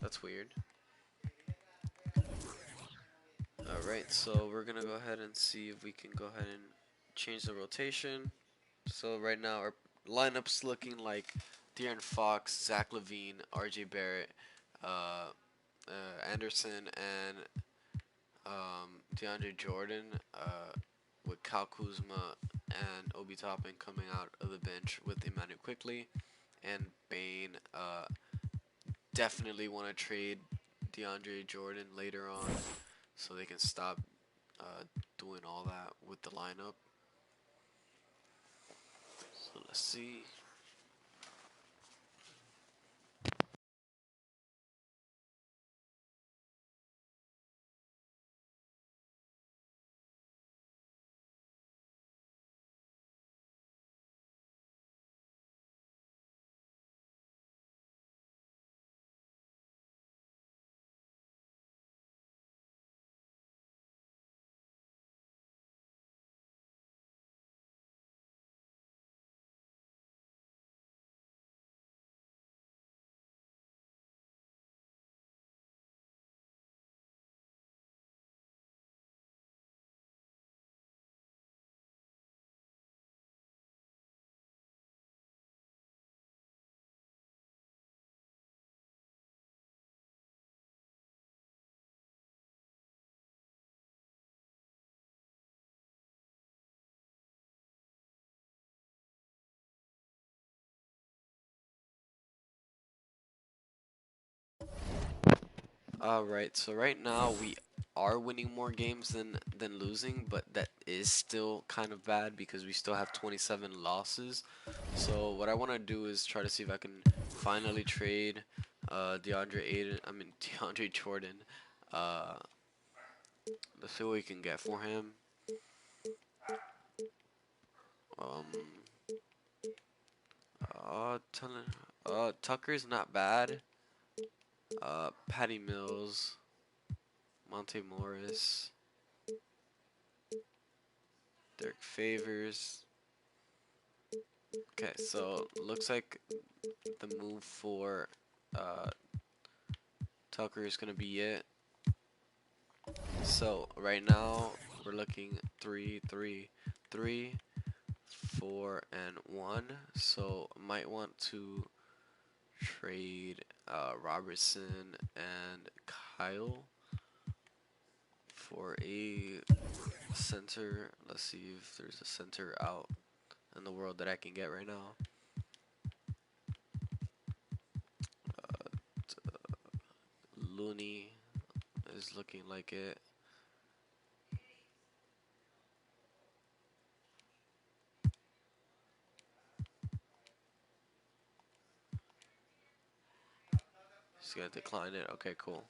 that's weird. Alright, so we're gonna go ahead and see if we can go ahead and change the rotation. So right now our lineup's looking like De'Aaron Fox, Zach LaVine, RJ Barrett, uh, Anderson, and DeAndre Jordan, with Kyle Kuzma and Obi Toppin coming out of the bench with Emmanuel Quickly, and Bane. Definitely want to trade DeAndre Jordan later on so they can stop uh, doing all that with the lineup. So let's see. Alright, so right now we are winning more games than losing, but that is still kind of bad because we still have 27 losses. So what I want to do is try to see if I can finally trade DeAndre Jordan. Uh, let's see what we can get for him. Um, Tucker's not bad. Patty Mills, Monte Morris, Derek Favors. Okay, so looks like the move for uh, Tucker is gonna be it. So right now we're looking 3, 3, 3, 4, and 1. So might want to trade Robertson and Kyle for a center. Let's see if there's a center out in the world that I can get right now. Looney is looking like it. He's gonna decline it. Okay, cool.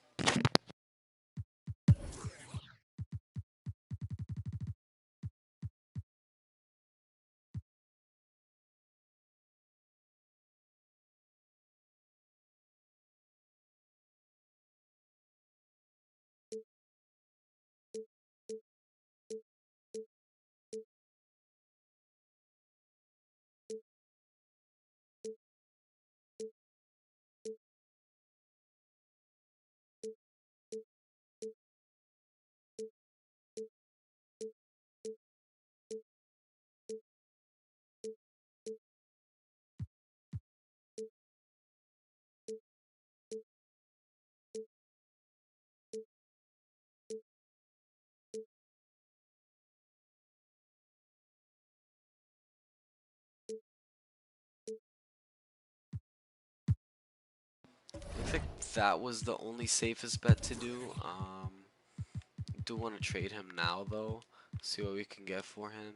I think that was the only safest bet to do. Do want to trade him now though. See what we can get for him.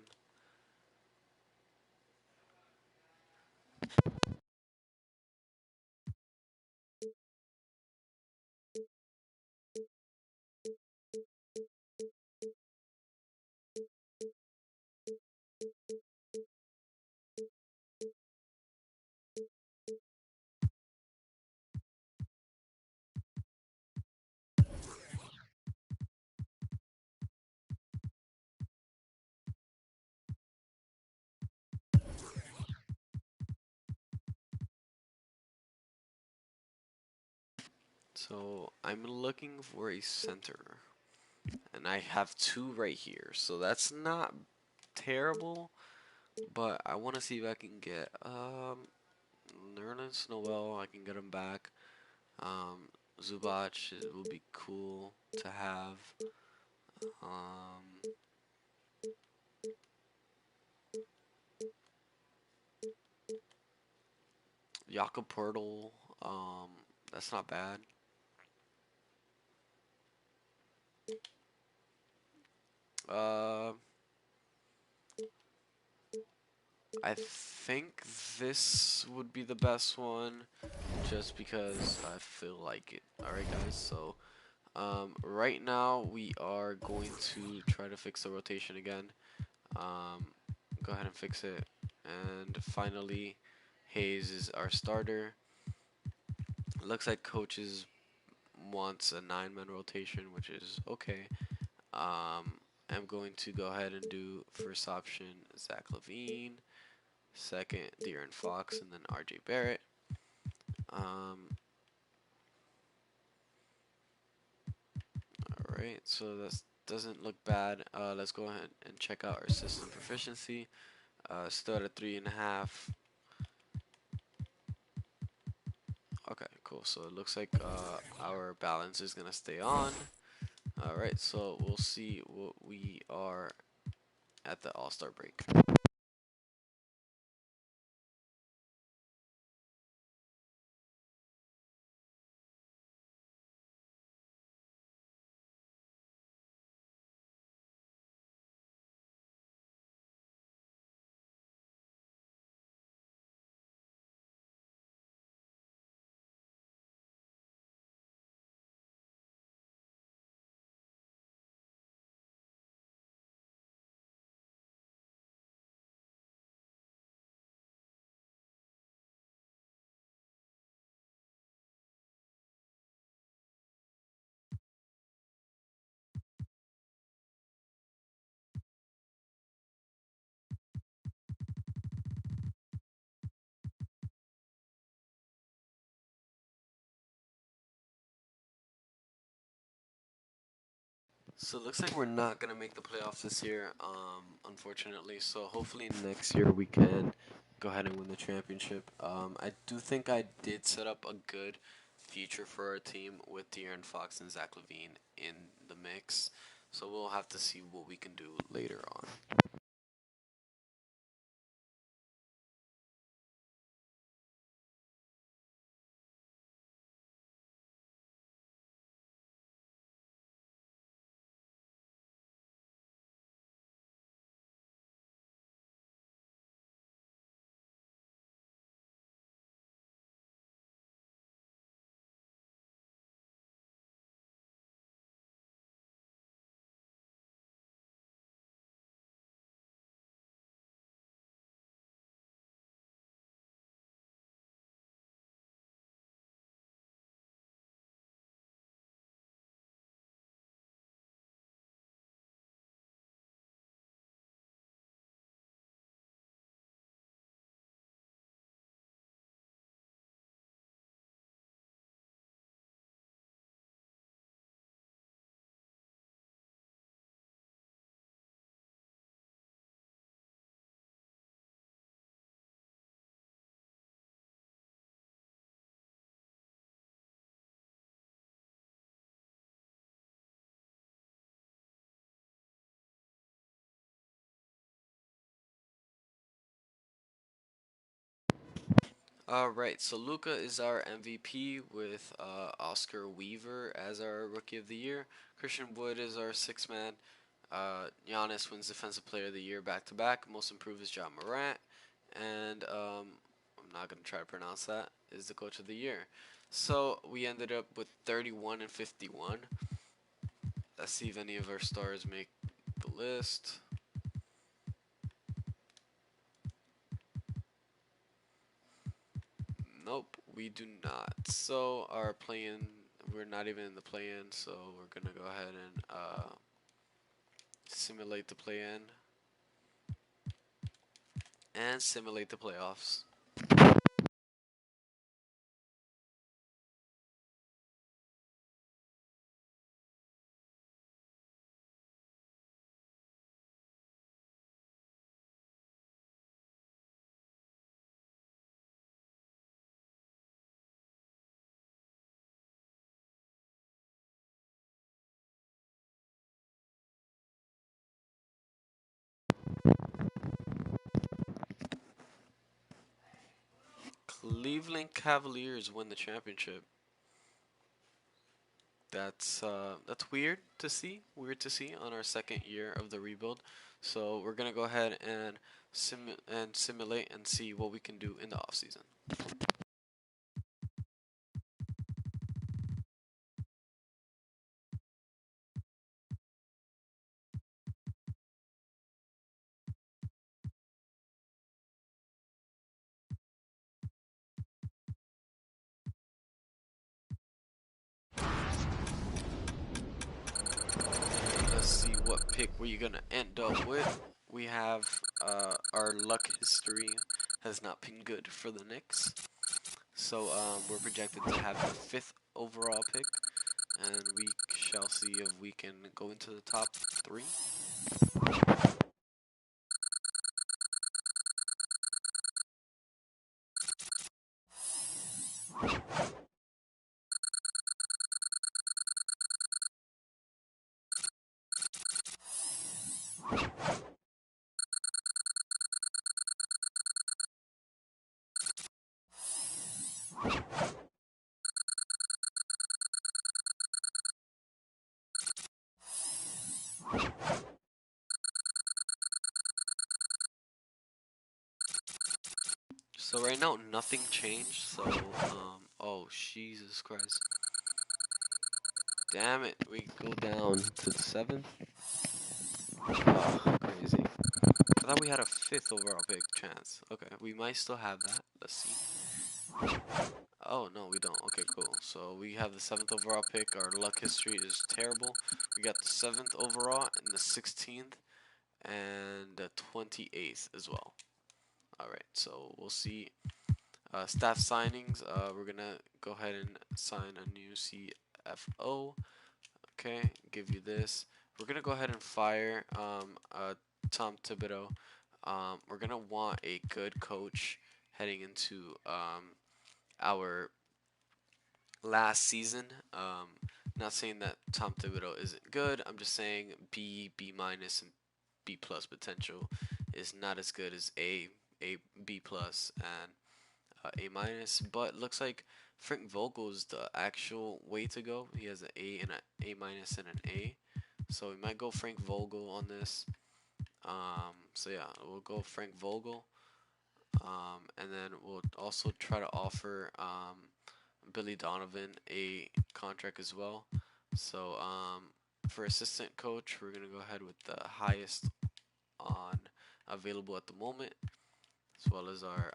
So I'm looking for a center, and I have two right here. So that's not terrible, but I want to see if I can get Nerlens Noel. I can get him back. Zubac will be cool to have. Um, Jakob Poeltl. That's not bad. Uh, I think this would be the best one, just because I feel like it. Alright guys, so right now we are going to try to fix the rotation again. Go ahead and fix it. And finally, Hayes is our starter. It looks like coaches wants a 9-man rotation, which is okay. I'm going to go ahead and do first option Zach LaVine, second De'Aaron Fox, and then RJ Barrett. Alright, so that doesn't look bad. Let's go ahead and check out our system proficiency. Stood at 3.5. Okay, cool. So it looks like our balance is gonna stay on. Alright, so we'll see what we are at the All-Star break. So it looks like we're not gonna make the playoffs this year, unfortunately. So hopefully next year we can go ahead and win the championship. I do think I did set up a good future for our team with De'Aaron Fox and Zach LaVine in the mix. So we'll have to see what we can do later on. Alright, so Luca is our MVP with Oscar Weaver as our Rookie of the Year. Christian Wood is our sixth man. Giannis wins Defensive Player of the Year back to back. Most improved is John Morant. And I'm not going to try to pronounce that, is the Coach of the Year. So we ended up with 31 and 51. Let's see if any of our stars make the list. Nope, we do not. So our play-in, we're not even in the play-in, so we're gonna go ahead and simulate the play-in and simulate the playoffs. Cleveland Cavaliers win the championship. That's weird to see. Weird to see on our second year of the rebuild. So we're gonna go ahead and simulate and see what we can do in the offseason. Let's see what pick we're gonna end up with. We have our luck history has not been good for the Knicks, so we're projected to have the fifth overall pick, and we shall see if we can go into the top three. So right now nothing changed. So oh Jesus Christ, damn it, we go down to the seventh. Oh, crazy. I thought we had a fifth overall pick chance. Okay, we might still have that. Let's see. Oh no, we don't. Okay, cool. So we have the seventh overall pick. Our luck history is terrible. We got the seventh overall and the 16th and the 28th as well. All right, so we'll see. Staff signings. We're gonna go ahead and sign a new CFO. Okay, give you this. we're gonna go ahead and fire Tom Thibodeau. We're gonna want a good coach heading into our last season. Not saying that Tom Thibodeau isn't good. I'm just saying B minus, and B plus potential is not as good as A, B plus, and A minus. But looks like Frank Vogel is the actual way to go. He has an A and an A minus and an A. So we might go Frank Vogel on this. So yeah, we'll go Frank Vogel. And then we'll also try to offer Billy Donovan a contract as well. So for assistant coach, we're gonna go ahead with the highest on available at the moment, as well as our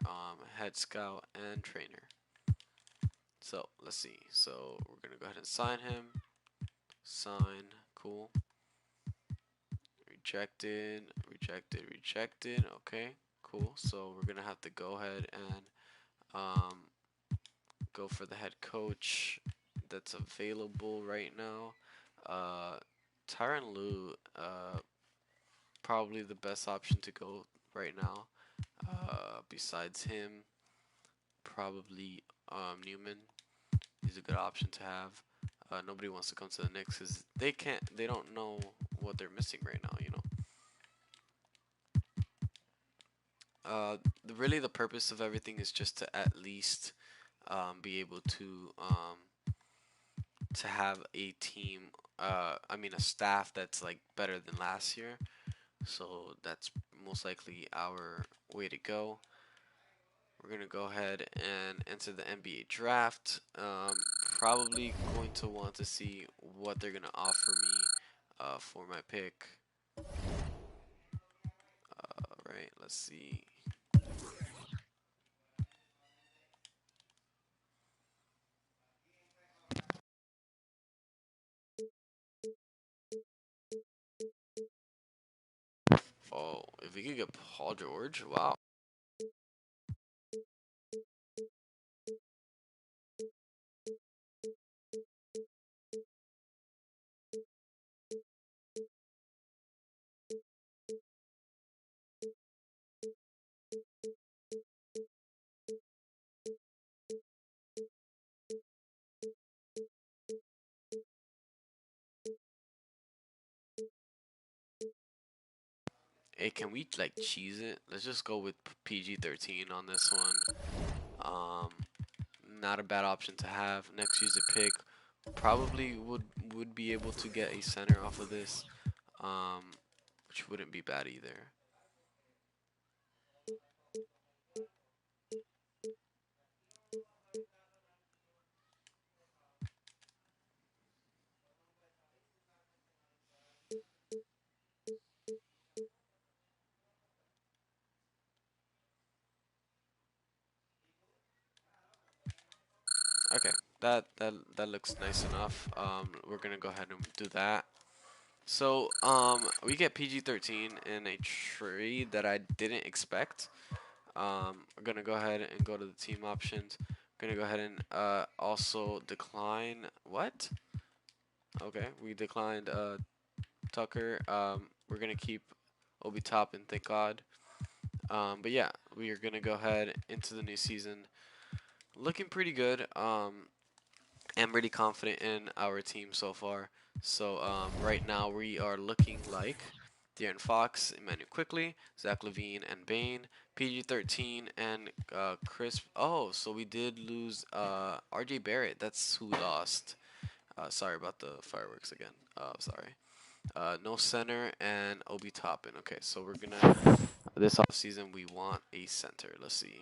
head scout and trainer. So let's see. So we're gonna go ahead and sign him. Sign. Cool. Rejected. Rejected. Rejected. Okay. Cool. So we're gonna have to go ahead and um, go for the head coach that's available right now. Uh, Tyronn Lue, probably the best option to go right now. Besides him, probably Newman. He's a good option to have. Nobody wants to come to the Knicks because they don't know what they're missing right now. Really the purpose of everything is just to at least be able to have a team. I mean a staff that's like better than last year. So that's most likely our way to go. We're gonna go ahead and enter the NBA draft. Probably going to want to see what they're gonna offer me for my pick. Right, let's see. Oh, if we could get Paul George, wow. Hey, can we like cheese it? Let's just go with PG-13 on this one. Um, Not a bad option to have. Next user pick probably would be able to get a center off of this, um, which wouldn't be bad either. Okay, that looks nice enough. We're gonna go ahead and do that. So we get PG-13 in a trade that I didn't expect. We're gonna go ahead and go to the team options. Gonna go ahead and also decline. What? Okay, we declined Tucker. We're gonna keep Obi Toppin, thank God. But yeah, we are gonna go ahead into the new season, looking pretty good. I'm really confident in our team so far. So right now we are looking like De'Aaron Fox, Emmanuel Quickly, Zach Levine, and Bane, PG-13, and Chris. Oh, so we did lose RJ Barrett. That's who we lost. Sorry about the fireworks again. Sorry. No center and Obi Toppin. Okay, so we're gonna this off season we want a center. Let's see.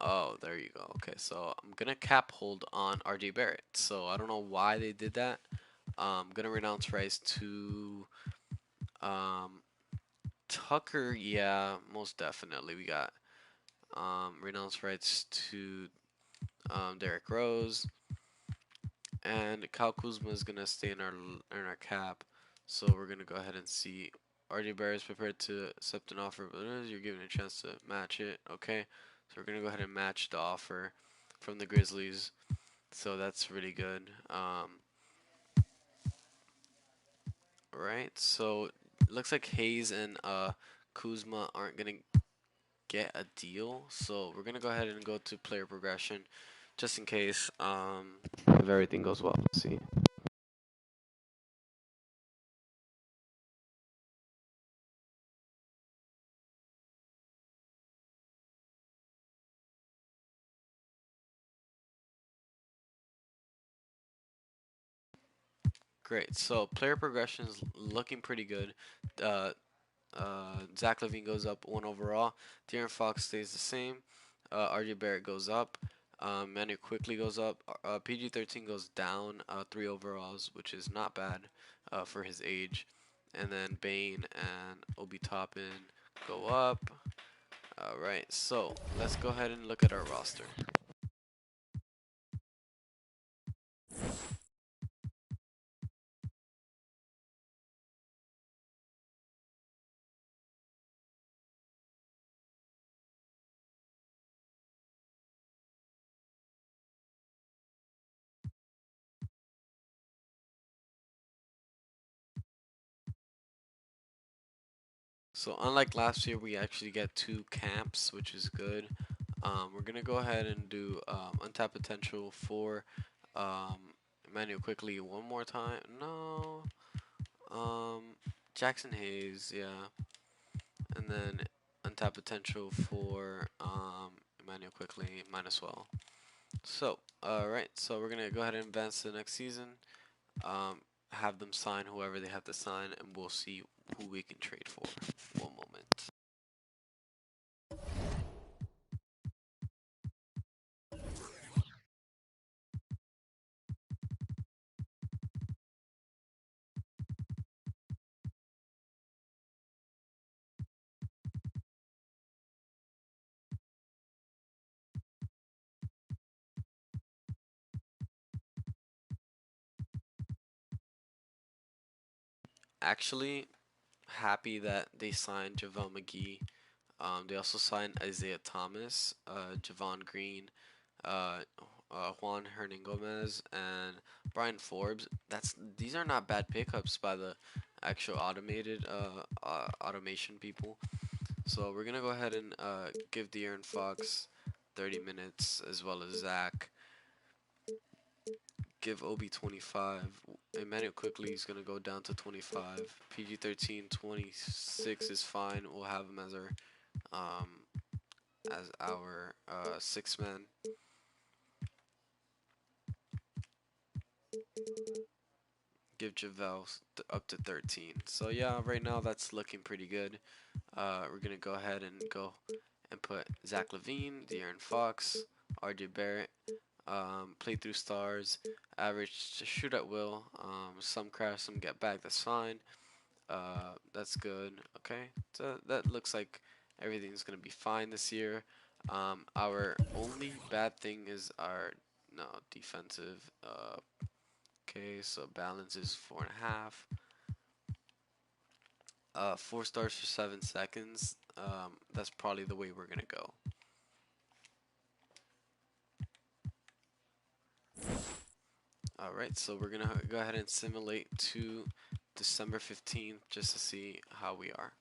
Oh, there you go. Okay, so I'm gonna cap hold on RJ Barrett. So I don't know why they did that. I'm gonna renounce rights to um, Tucker. Yeah, most definitely. We got renounce rights to Derrick Rose, and Kyle Kuzma is gonna stay in our cap. So we're gonna go ahead and see. RJ Barrett is prepared to accept an offer, but you're given a chance to match it. Okay, so we're gonna go ahead and match the offer from the Grizzlies. So that's really good. Right. So looks like Hayes and Kuzma aren't gonna get a deal. So we're gonna go ahead and go to player progression, just in case. If everything goes well. Let's see. Great. So player progression is looking pretty good. Uh, Zach Levine goes up 1 overall. De'Aaron Fox stays the same. RJ Barrett goes up. Manu quickly goes up. PG-13 goes down 3 overalls, which is not bad for his age. And then Bane and Obi Toppin go up. All right, so let's go ahead and look at our roster. So unlike last year, we actually get 2 camps, which is good. We're gonna go ahead and do untapped potential for um, Emmanuel quickly one more time. No, Jackson Hayes, yeah, and then untapped potential for Emmanuel quickly might as well. So, alright, so we're gonna go ahead and advance to the next season. Um, have them sign whoever they have to sign, and we'll see who we can trade for. One moment. Actually, happy that they signed JaVale McGee. They also signed Isaiah Thomas, Javon Green, uh, Juan Hernan Gomez, and Brian Forbes. These are not bad pickups by the actual automated automation people. So we're gonna go ahead and give De'Aaron Fox 30 minutes as well as Zach. Give Obi 25. Emmanuel quickly is gonna go down to 25. PG-13 26 is fine. We'll have him um as our 6 man. Give Javale up to 13. So yeah, right now that's looking pretty good. We're gonna go ahead and go and put Zach Levine, De'Aaron Fox, RJ Barrett, playthrough stars, average to shoot at will. Some crash, some get back. That's fine. That's good. Okay, so that looks like everything's gonna be fine this year. Our only bad thing is our no defensive. Okay, so balance is 4.5. 4 stars for 7 seconds. That's probably the way we're gonna go. All right, so we're gonna go ahead and simulate to December 15th just to see how we are.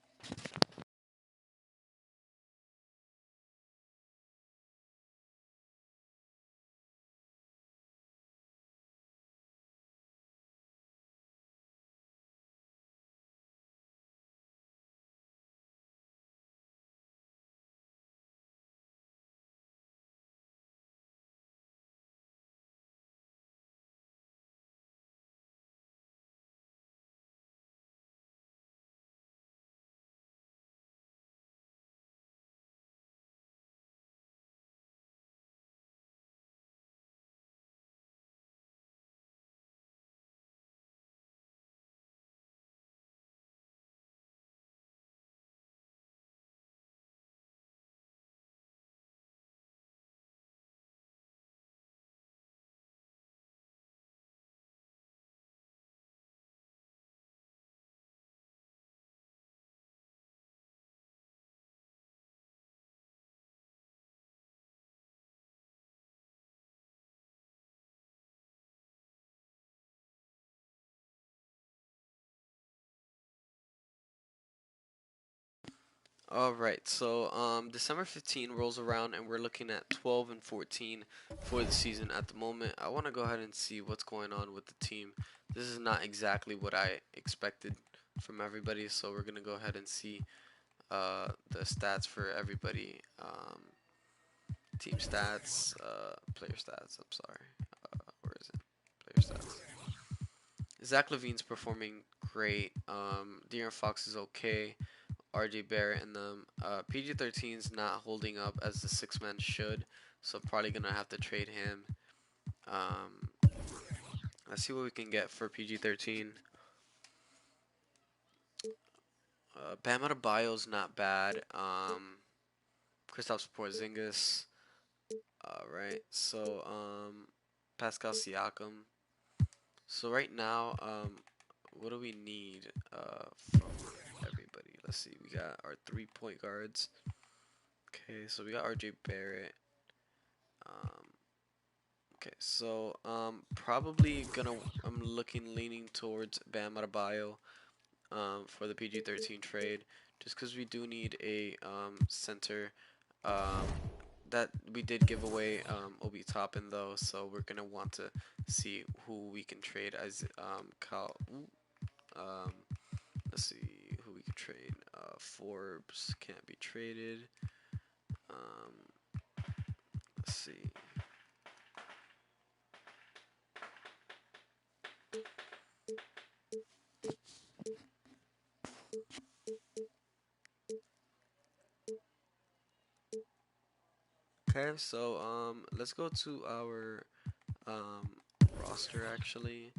All right, so December 15 rolls around and we're looking at 12 and 14 for the season at the moment. I want to go ahead and see what's going on with the team. This is not exactly what I expected from everybody, so we're going to go ahead and see the stats for everybody. Team stats, player stats, I'm sorry. Where is it? Player stats. Zach Levine's performing great. De'Aaron Fox is okay. RJ Barrett and them. PG-13's not holding up as the six man should, so probably gonna have to trade him. Um, let's see what we can get for PG-13. Bam Adebayo's not bad. Kristaps Porzingis. Right. So Pascal Siakam. So right now, what do we need from everybody? Let's see. We got our 3-point guards. Okay, so we got RJ Barrett. Um, Okay, so probably gonna I'm leaning towards Bam Adebayo for the PG-13 trade, just because we do need a center. Um, that we did give away Obi Toppin though, so we're gonna want to see who we can trade as Kyle. Um, let's see who we can trade. Forbes can't be traded. Um, let's see. Okay, so let's go to our um, roster actually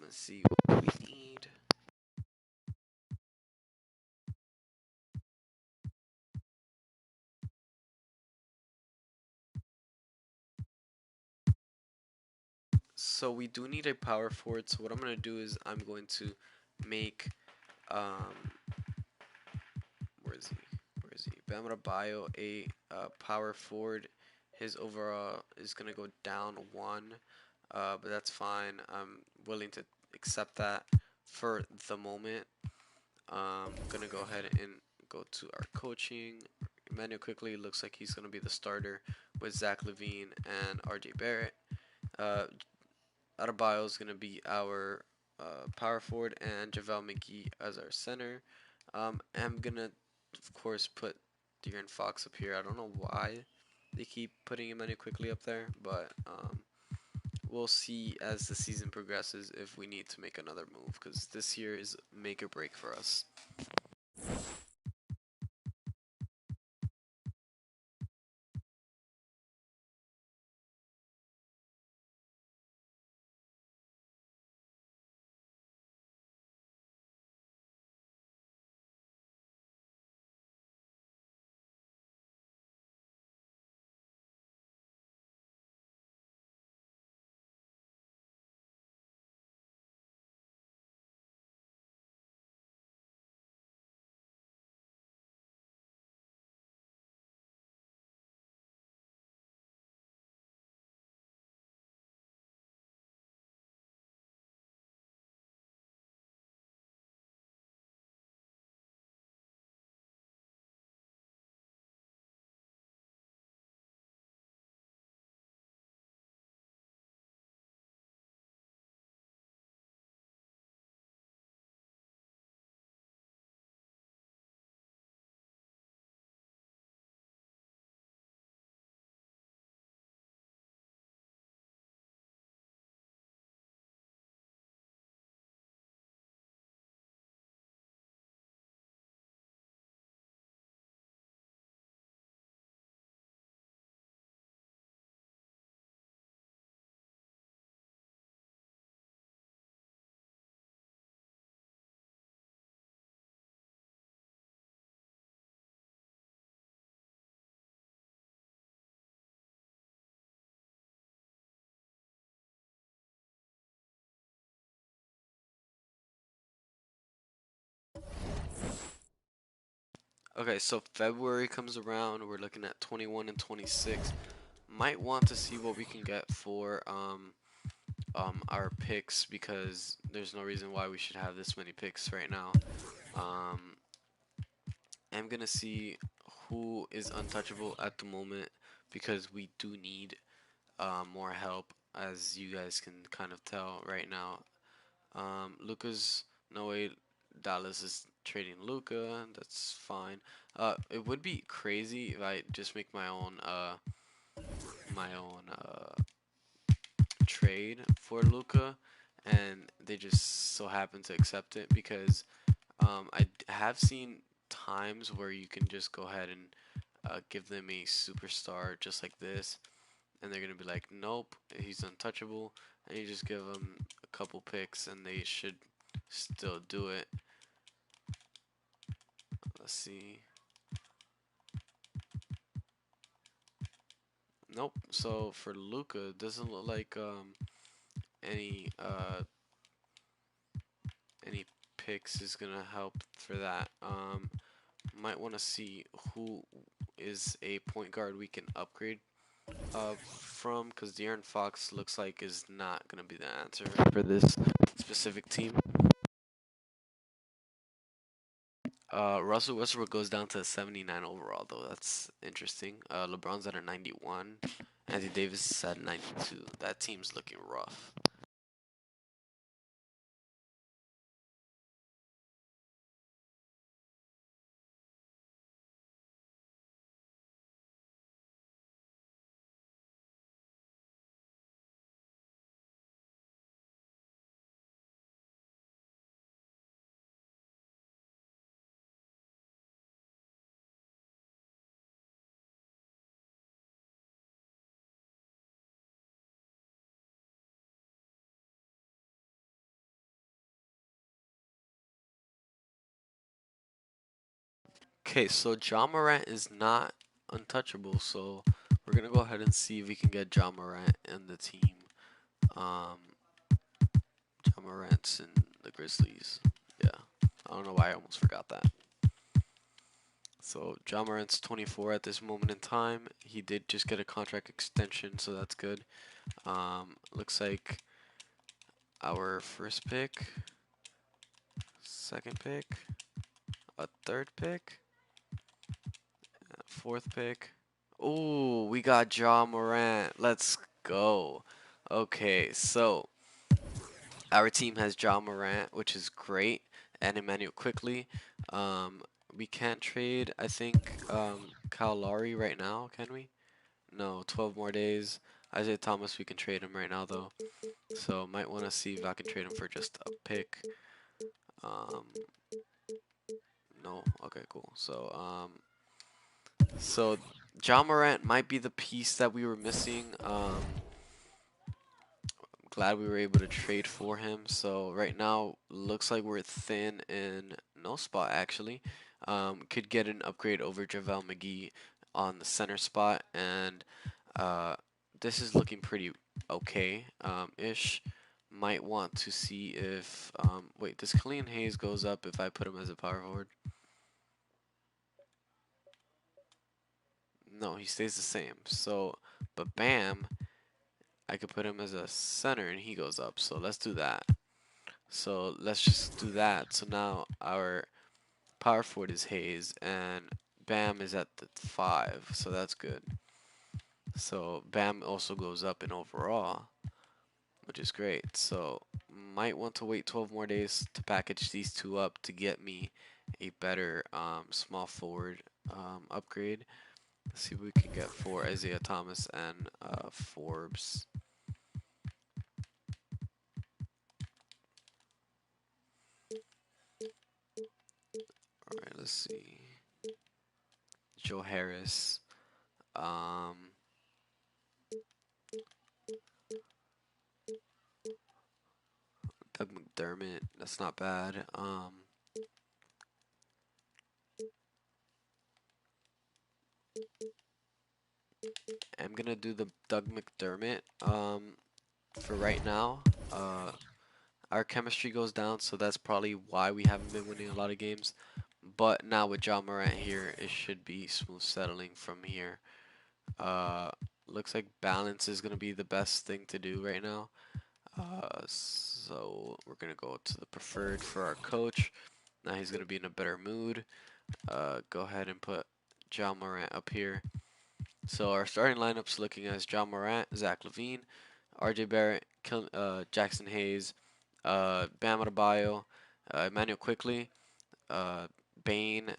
and see what we need. So we do need a power forward. So what I'm gonna do is I'm going to make um, where is he? Where is he? Bam Adebayo a power forward. His overall is gonna go down one, but that's fine. I'm willing to accept that for the moment. Gonna go ahead and go to our coaching. Emmanuel quickly looks like he's gonna be the starter with Zach Levine and RJ Barrett. Uh, Adebayo is gonna be our power forward and JaVale McGee as our center. I'm gonna of course put De'Aaron Fox up here. I don't know why they keep putting Emmanuel quickly up there, but we'll see as the season progresses if we need to make another move because this year is make or break for us. Okay, so February comes around. We're looking at 21 and 26. Might want to see what we can get for our picks because there's no reason why we should have this many picks right now. Um, am gonna see who is untouchable at the moment because we do need more help, as you guys can kind of tell right now. Luca's no way. Dallas is trading Luca. That's fine. It would be crazy if I just make my own trade for Luca, and they just so happen to accept it because have seen times where you can just go ahead and give them a superstar just like this, and they're gonna be like, nope, he's untouchable, and you just give them a couple picks, and they should still do it. Let's see. Nope. So for Luca, it doesn't look like any uh any picks is gonna help for that. Might want to see who is a point guard we can upgrade from, because De'Aaron Fox looks like is not gonna be the answer for this specific team. Russell Westbrook goes down to 79 overall, though. That's interesting. LeBron's at a 91. Anthony Davis is at 92. That team's looking rough. Okay, so John Morant is not untouchable, so we're gonna go ahead and see if we can get John Morant in the team. Um, John Morant's in the Grizzlies. Yeah, I don't know why I almost forgot that. So John Morant's 24 at this moment in time. He did just get a contract extension, so that's good. Looks like our first pick, second pick, a third pick, fourth pick. Oh, we got John Morant. Let's go. Okay, so our team has John Morant, which is great, and Emmanuel quickly. We can't trade, I think, Kyle Lowry right now, can we? No, 12 more days. Isaiah Thomas, we can trade him right now, though. So, might want to see if I can trade him for just a pick. Um, no. Okay, cool. So John Morant might be the piece that we were missing. Glad we were able to trade for him. So right now, looks like we're thin in no spot actually. Could get an upgrade over JaVale McGee on the center spot, and uh, this is looking pretty okay ish. Might want to see if wait, does Killian Hayes goes up if I put him as a power forward? No, he stays the same. So, but Bam, I could put him as a center and he goes up. So let's do that. So let's just do that. So now our power forward is Hayes and Bam is at the 5. So that's good. So Bam also goes up in overall, which is great. So might want to wait 12 more days to package these two up to get me a better small forward upgrade. Let's see what we can get for Isaiah Thomas and Forbes. Alright, let's see. Joe Harris. Um, Doug McDermott. That's not bad. I'm gonna do the Doug McDermott. For right now. Our chemistry goes down, so that's probably why we haven't been winning a lot of games. But now with John Morant here, it should be smooth settling from here. Uh, Looks like balance is gonna be the best thing to do right now. So we're gonna go to the preferred for our coach. Now he's gonna be in a better mood. go ahead and put John Morant up here. So our starting lineup's looking as John Morant, Zach LaVine, R.J. Barrett, Jackson Hayes, Bam Adebayo, Emmanuel Quickly, uh, Bane,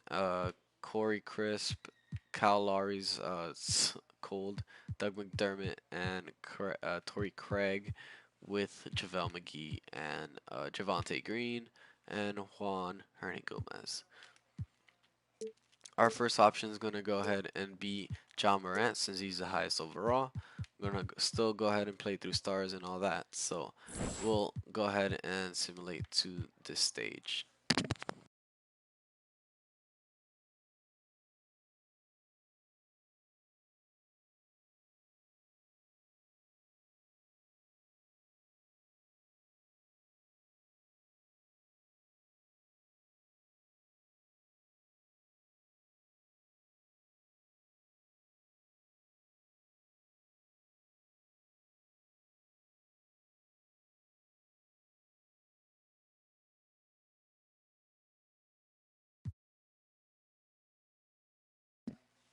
Corey Crisp, Kyle Lowry's cold, Doug McDermott, and Torrey Craig, with JaVale McGee and Javante Green and Juan Hernangomez. Our first option is going to go ahead and be John Morant since he's the highest overall. I'm going to still go ahead and play through stars and all that. So we'll go ahead and simulate to this stage.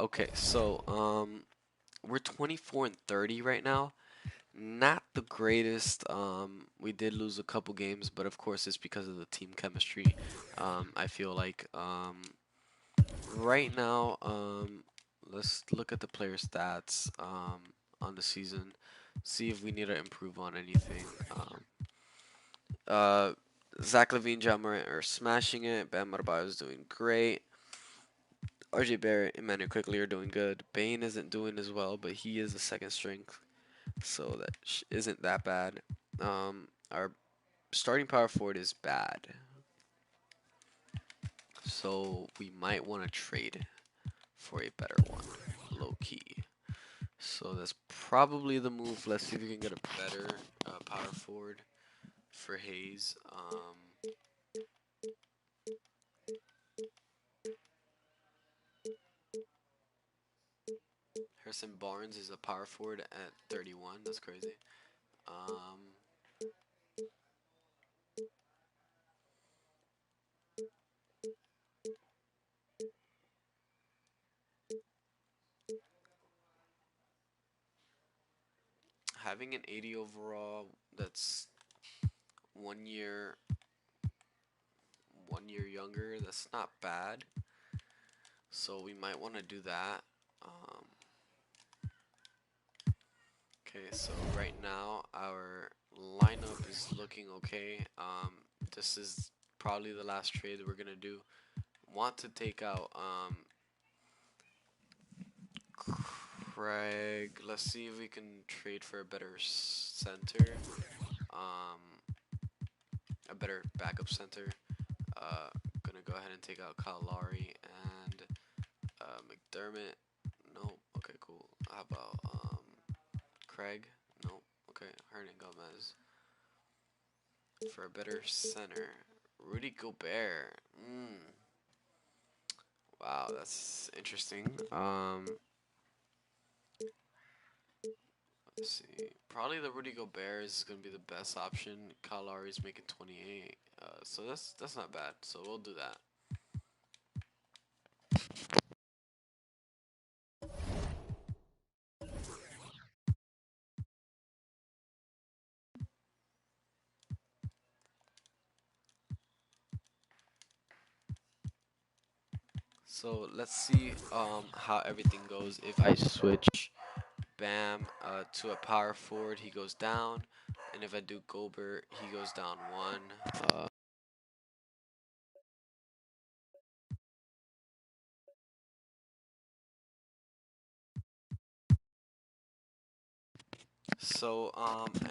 Okay, so we're 24 and 30 right now. Not the greatest. We did lose a couple games, but of course it's because of the team chemistry. I feel like right now, let's look at the player stats on the season, see if we need to improve on anything. Uh, Zach LaVine, John Morant are smashing it. Bam Adebayo is doing great. RJ Barrett, Emmanuel Quickly are doing good. Bane isn't doing as well, but he is a second string, so that isn't that bad. Our starting power forward is bad, so we might want to trade for a better one, low key. So that's probably the move. Let's see if we can get a better power forward for Hayes. Harrison Barnes is a power forward at 31. That's crazy. Um, Having an 80 overall, that's 1 year, 1 year younger. That's not bad. So we might want to do that. Um, okay, so right now our lineup is looking okay. This is probably the last trade that we're gonna do. Want to take out Craig. Let's see if we can trade for a better center, um, a better backup center. Gonna go ahead and take out Kyle Lowry and McDermott. Nope. Okay, cool. How about Craig? Nope. Okay, Hernangomez for a better center. Rudy Gobert. Wow, that's interesting. Let's see. Probably the Rudy Gobert is gonna be the best option. Kyle Lowry's making 28. So that's not bad. So we'll do that. So let's see how everything goes if I switch Bam to a power forward, he goes down, and if I do Gobert, he goes down one.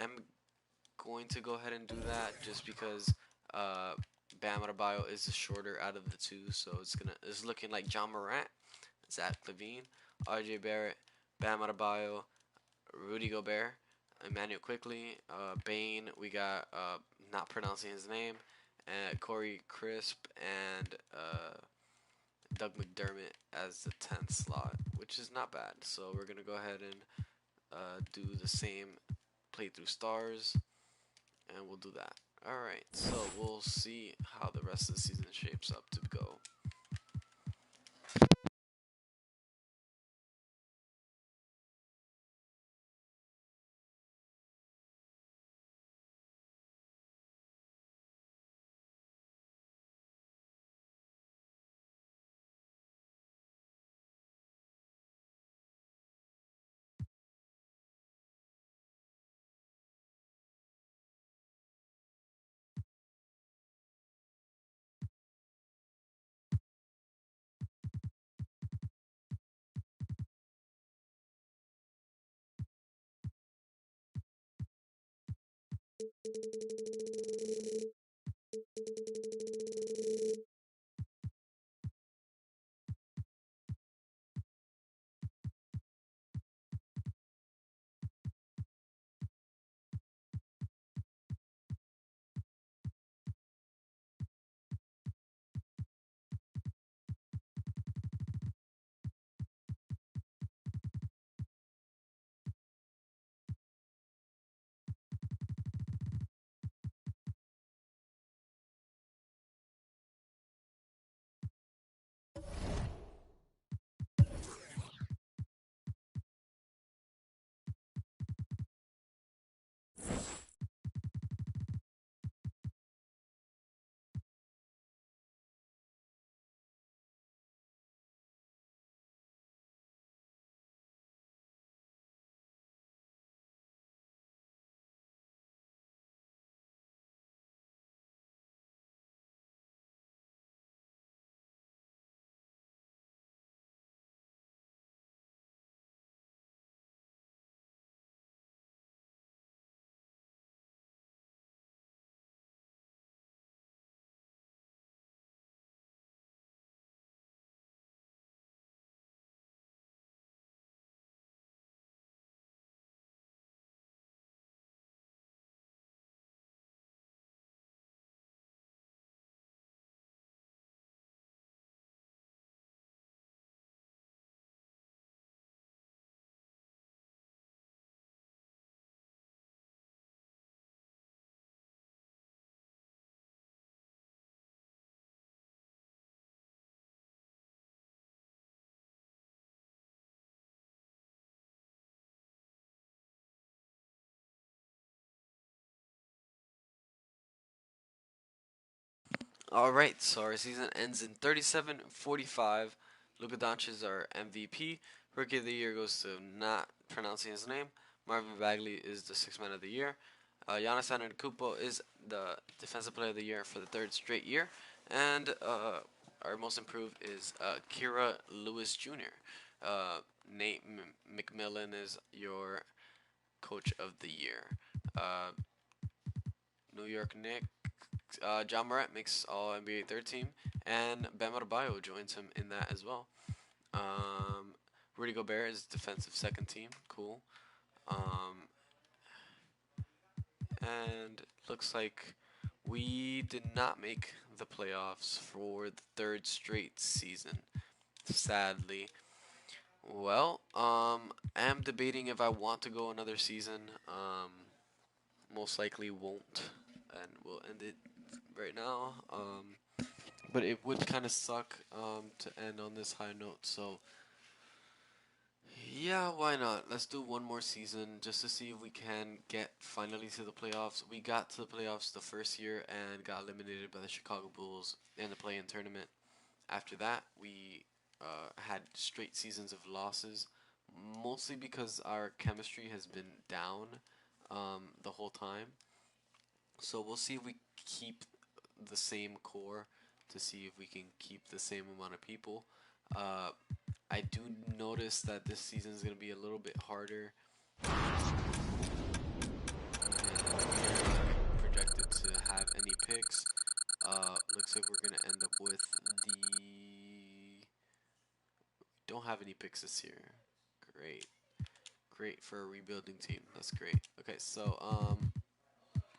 I'm going to go ahead and do that just because uh, Bam Adebayo is the shorter out of the two, so it's looking like John Morant, Zach LaVine, R.J. Barrett, Bam Adebayo, Rudy Gobert, Emmanuel Quickly, Bane. We got not pronouncing his name, and Corey Crisp and Doug McDermott as the 10th slot, which is not bad. So we're gonna go ahead and do the same play through stars, and we'll do that. All right, so we'll see how the rest of the season shapes up to go. All right, so our season ends in 37-45. Luka Doncic is our MVP. Rookie of the Year goes to not pronouncing his name. Marvin Bagley is the Sixth Man of the Year. Giannis Antetokounmpo is the Defensive Player of the Year for the third straight year. And our most improved is Kira Lewis Jr. Nate McMillan is your Coach of the Year. Uh, New York Knicks. John Morant makes All NBA third team, and Bam Adebayo joins him in that as well. Um, Rudy Gobert is defensive second team. Cool. Um, and looks like we did not make the playoffs for the third straight season. Sadly. Well, I am debating if I want to go another season. Most likely won't, and we'll end it right now. But it would kind of suck to end on this high note. So yeah, why not? Let's do one more season just to see if we can get finally to the playoffs. We got to the playoffs the first year and got eliminated by the Chicago Bulls in the play-in tournament. After that, we had straight seasons of losses, mostly because our chemistry has been down the whole time. So we'll see if we keep the same core to see if we can keep the same amount of people. Uh, I do notice that this season is going to be a little bit harder. Projected to have any picks. Looks like we're going to end up with the. Don't have any picks this year. Great. Great for a rebuilding team. That's great. Okay, so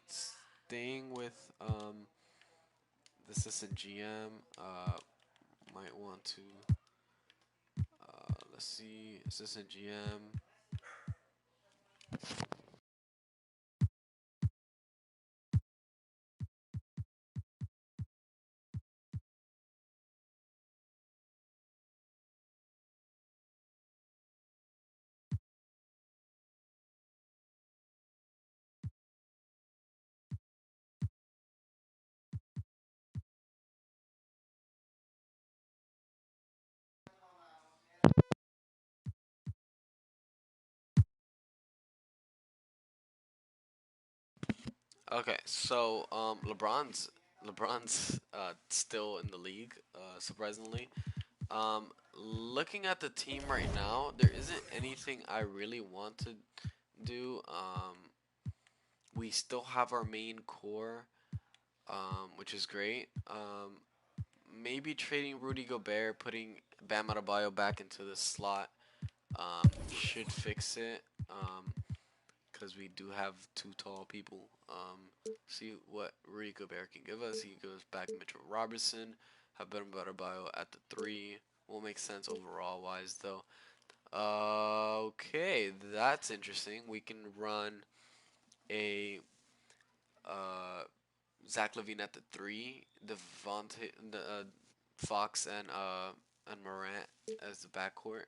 staying with the assistant GM, might want to let's see, assistant GM. Okay, so LeBron's still in the league, surprisingly. Looking at the team right now, there isn't anything I really want to do. we still have our main core, which is great. Maybe trading Rudy Gobert, putting Bam Adebayo back into the slot, should fix it. Because we do have two tall people. See what Rudy Gobert can give us. He goes back Mitchell Robertson, have Bam Adebayo at the three. Will make sense overall wise though. Okay, that's interesting. We can run a uh, Zach Levine at the three, Devontae, Fox and Morant as the backcourt.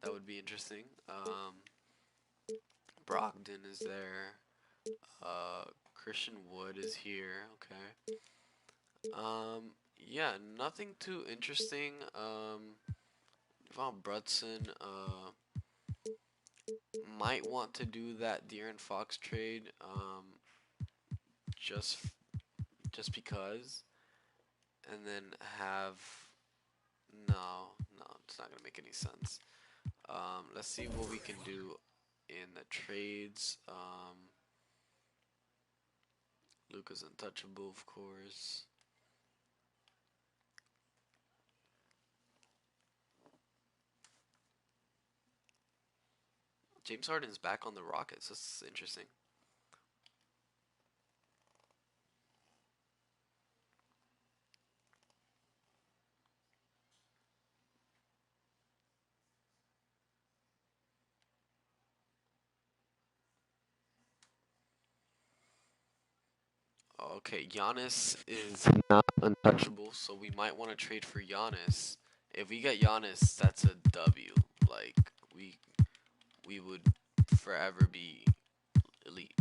That would be interesting. Brogdon is there. Christian Wood is here. Okay. Yeah, nothing too interesting. Von Brunson might want to do that De'Aaron Fox trade. Just just because, and then have no, it's not gonna make any sense. Let's see what we can do in the trades. Luka's untouchable, of course. James Harden's back on the Rockets. This is interesting. Okay, Giannis is not untouchable, so we might want to trade for Giannis. If we get Giannis, that's a W. Like we we would forever be elite.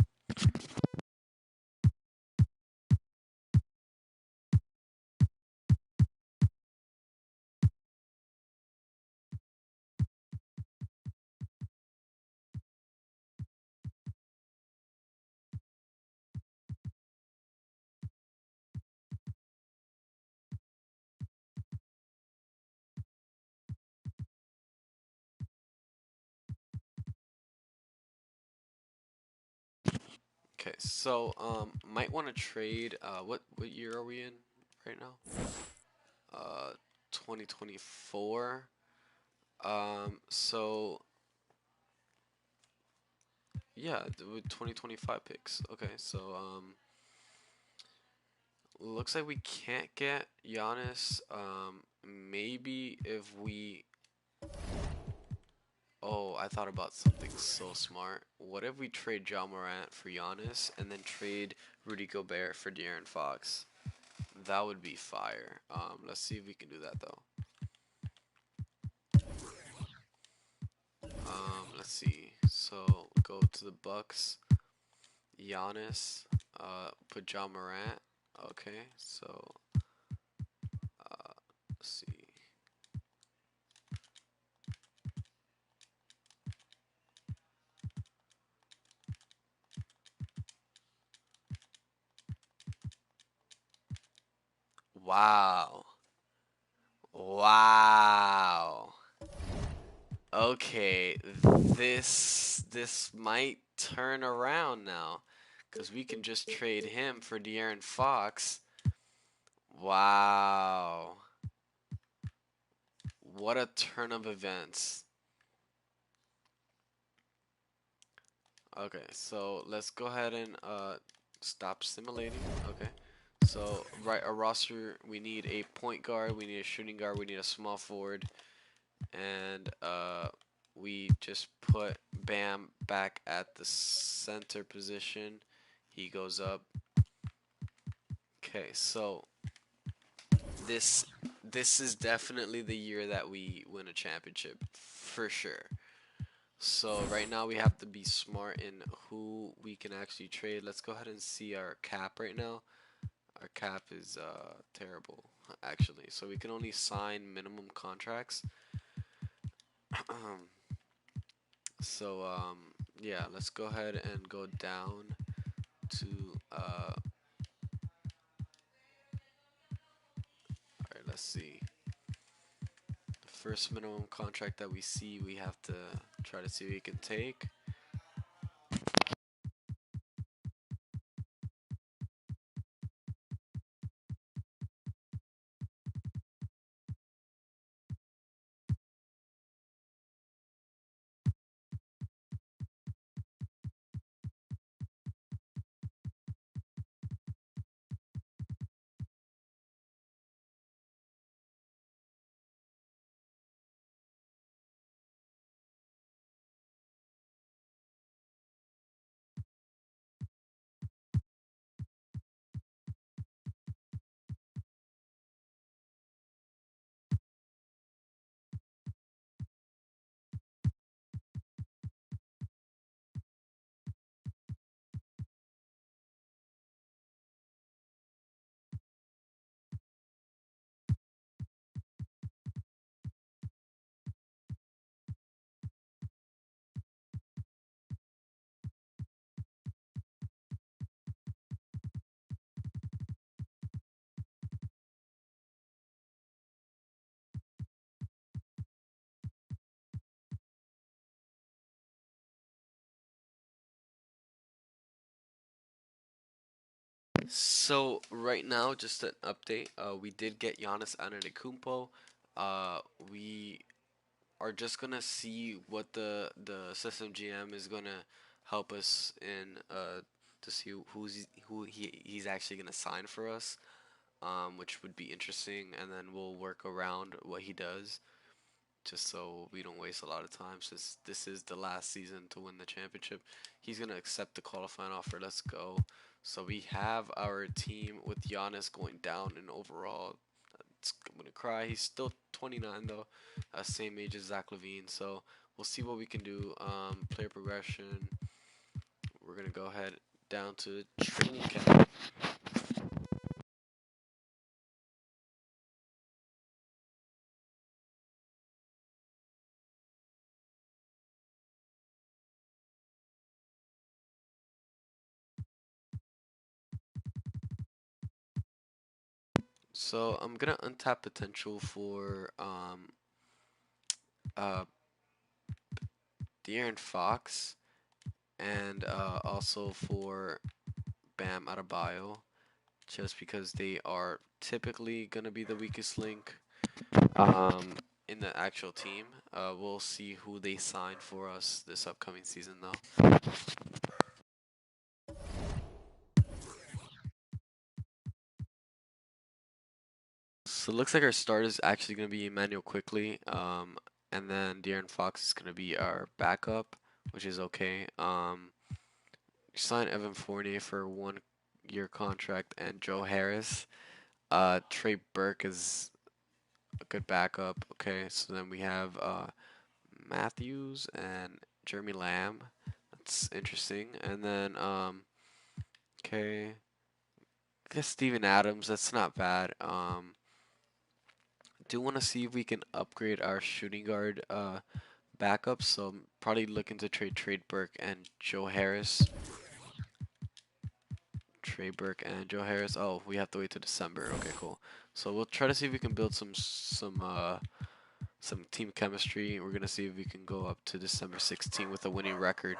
Okay, so might want to trade. What year are we in right now? 2024. So yeah, with 2025 picks. Okay, so looks like we can't get Giannis. Maybe if we. Oh, I thought about something so smart. What if we trade John Morant for Giannis and then trade Rudy Gobert for De'Aaron Fox? That would be fire. Let's see if we can do that though. Let's see. So go to the Bucks. Giannis. Put John Morant. Okay, so let's see. Wow. Wow. Okay, this might turn around now, cause we can just trade him for De'Aaron Fox. Wow. What a turn of events. Okay, so let's go ahead and stop simulating. Okay. So right, our roster, we need a point guard, we need a shooting guard, we need a small forward, and we just put Bam back at the center position. He goes up. Okay, so this this is definitely the year that we win a championship for sure. So right now we have to be smart in who we can actually trade. Let's go ahead and see our cap right now. Our cap is terrible actually. So we can only sign minimum contracts. So yeah, let's go ahead and go down to all right, let's see. The first minimum contract that we see, we have to try to see what we can take. So right now, just an update. We did get Giannis Antetokounmpo. Uh, we are just gonna see what the system GM is gonna help us in to see he's actually gonna sign for us. Which would be interesting, and then we'll work around what he does, just so we don't waste a lot of time. Since this is the last season to win the championship, he's gonna accept the qualifying offer. Let's go. So we have our team with Giannis going down in overall. I'm gonna cry. He's still 29 though, same age as Zach Levine. So we'll see what we can do. Player progression. We're gonna go ahead down to training camp. So I'm gonna untap potential for uh De'Aaron Fox and also for Bam Adebayo, just because they are typically gonna be the weakest link um in the actual team. We'll see who they sign for us this upcoming season though. So it looks like our start is actually gonna be Emmanuel Quickly, and then De'Aaron Fox is gonna be our backup, which is okay. Sign Evan Fournier for a 1 year contract and Joe Harris. Trey Burke is a good backup. Okay, so then we have Matthews and Jeremy Lamb. That's interesting. And then okay, I guess Steven Adams. That's not bad. Do want to see if we can upgrade our shooting guard backup. So I'm probably looking to trade Burke and Joe Harris. Trey Burke and Joe Harris. Oh, we have to wait till December. Okay, cool. So we'll try to see if we can build some team chemistry. We're gonna see if we can go up to December 16 with a winning record.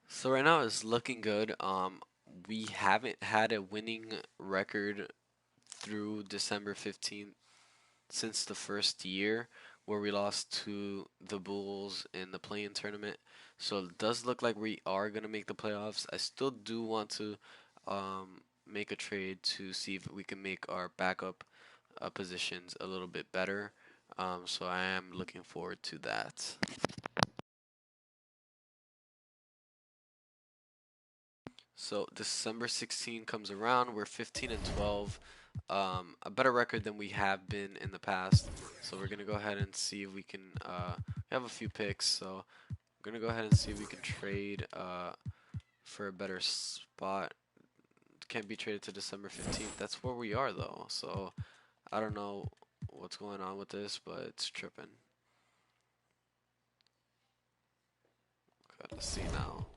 So right now it's looking good. We haven't had a winning record through December 15th since the first year where we lost to the Bulls in the play-in tournament. So it does look like we are gonna make the playoffs. I still do want to make a trade to see if we can make our backup positions a little bit better. So I am looking forward to that. So December 16 comes around. We're 15 and 12, a better record than we have been in the past. So we're gonna go ahead and see if we can. We have a few picks, so we're gonna go ahead and see if we can trade for a better spot. Can't be traded to December 15th. That's where we are though. So I don't know what's going on with this, but it's tripping. Gotta see now.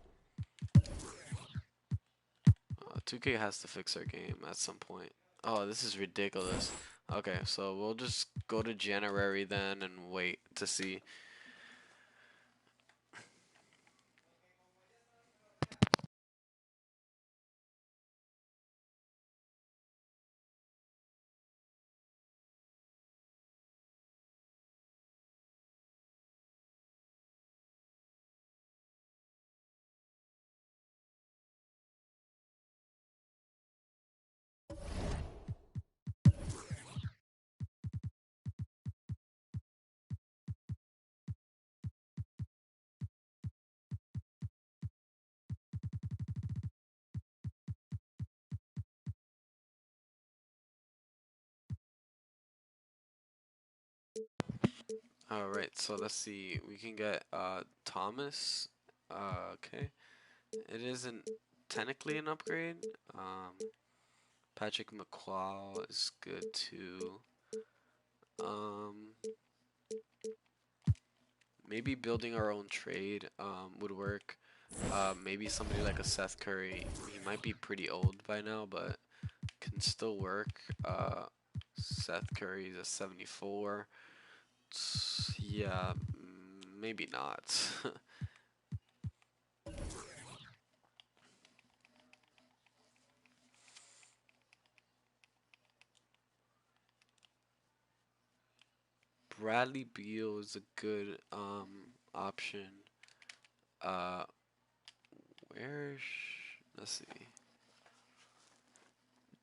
2K has to fix our game at some point. Oh, this is ridiculous. Okay, so we'll just go to January then and wait to see. All right, so let's see. We can get Thomas. Okay. It isn't technically an upgrade. Um, Patrick McCaw is good too. Um, Maybe building our own trade would work. Maybe somebody like a Seth Curry. He might be pretty old by now, but can still work. Seth Curry's a 74. Yeah, maybe not. Bradley Beal is a good option. Uh, let's see.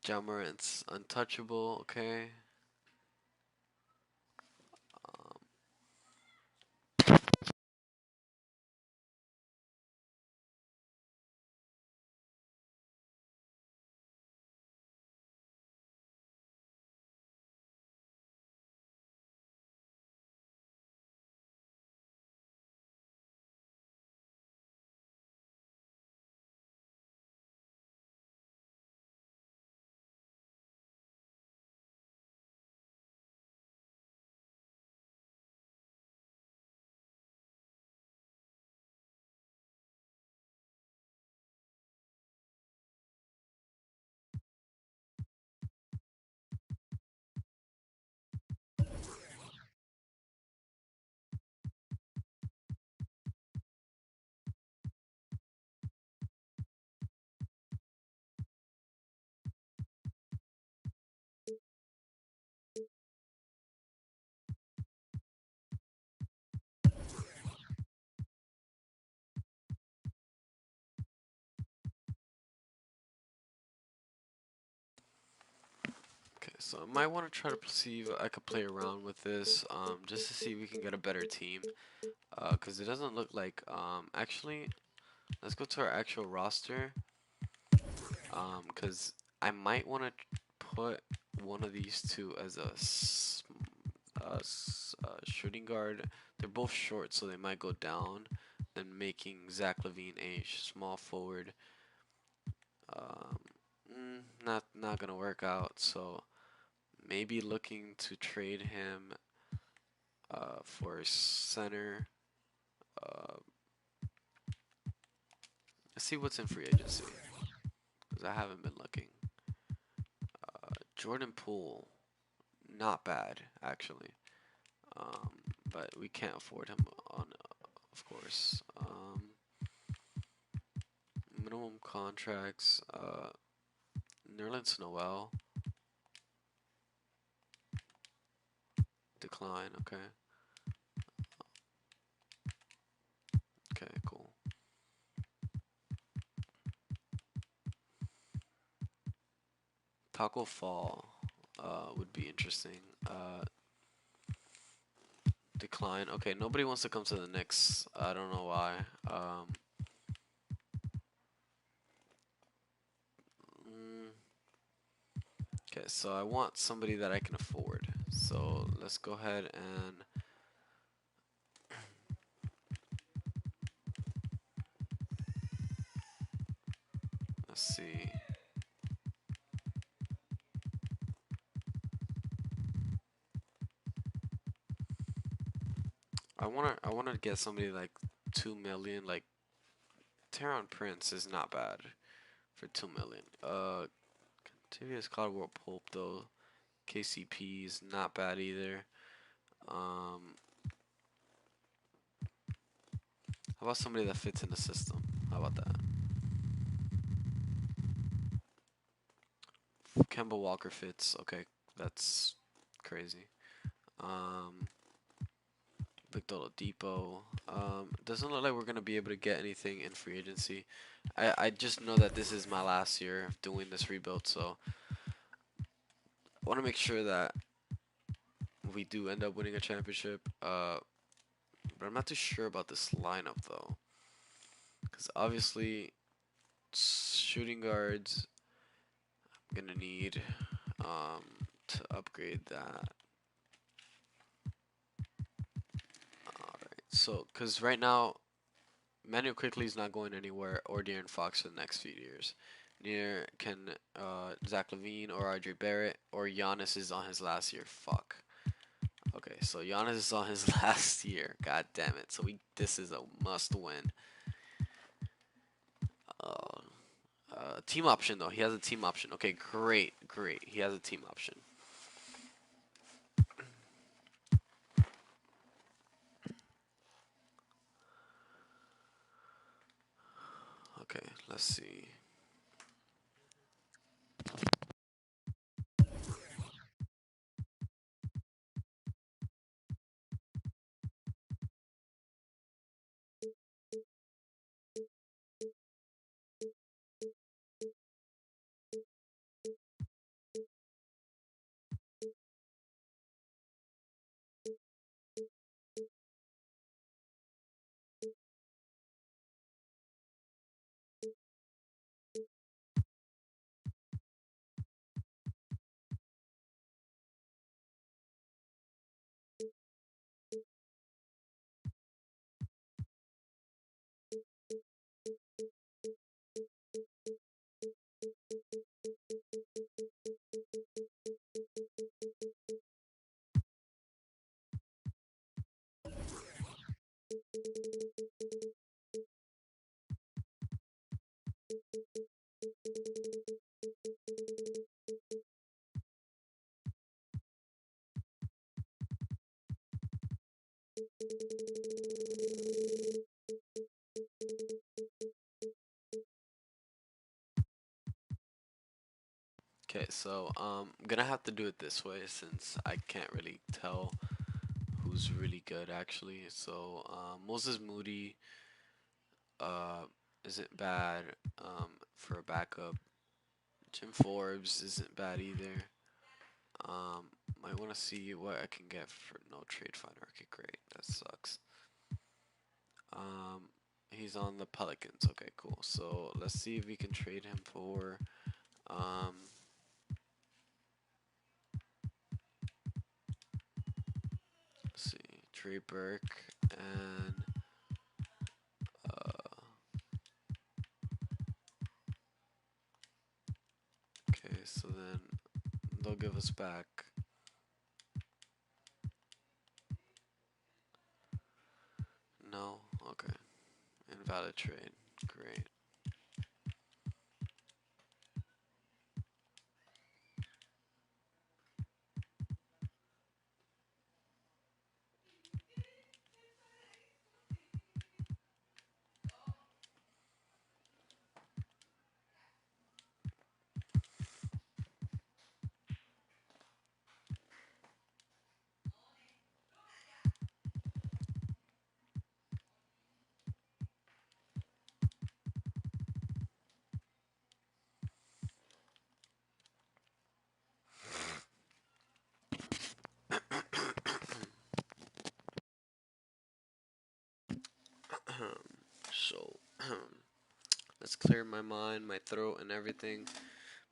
Jamorant's untouchable. Okay. Um, okay, so I might want to try to see if I could play around with this, just to see if we can get a better team. Cause it doesn't look like, actually, let's go to our actual roster. Cause I might want to put one of these two as shooting guard. They're both short, so they might go down. Then making Zach Levine a small forward. Um, not gonna work out. So maybe looking to trade him for center. Uh, let's see what's in free agency, because I haven't been looking. Jordan Poole, not bad actually, um, but we can't afford him on, of course. Minimum contracts. Nerlens Noel, decline. Okay. Okay. Cool. Taco Fall would be interesting. Decline. Okay, nobody wants to come to the Knicks. I don't know why. Mm, okay, so I want somebody that I can afford. So let's go ahead and let's see. I wanna get somebody like 2 million. Like Teron Prince is not bad for 2 million. Tavius Caldwell Pope though. KCP is not bad either. Um, how about somebody that fits in the system? How about that? Kemba Walker fits. Okay, that's crazy. Um, Victor Oladipo. Doesn't look like we're gonna be able to get anything in free agency. I just know that this is my last year of doing this rebuild, so I want to make sure that we do end up winning a championship. But I'm not too sure about this lineup though, because obviously shooting guards I'm gonna need to upgrade that. So, because right now, Manuel quickly is not going anywhere, or De'Aaron Fox for the next few years. Neither can Zach LaVine or RJ Barrett, or Giannis is on his last year. Fuck. Okay, so Giannis is on his last year. God damn it. So this is a must win. Uh, team option though. He has a team option. Okay, great, great. He has a team option. Okay, let's see. Okay, so I'm gonna have to do it this way since I can't really tell who's really good actually. So Moses Moody uh, isn't bad for a backup. Jim Forbes isn't bad either. Um, might want to see what I can get for no trade finder. Okay, great. That sucks. Um, he's on the Pelicans. Okay, cool. So let's see if we can trade him for um. Let's see, Trey Burke and uh. Okay, so then they'll give us back. No, okay. Invalid trade. Great. So let's clear my mind, my throat, and everything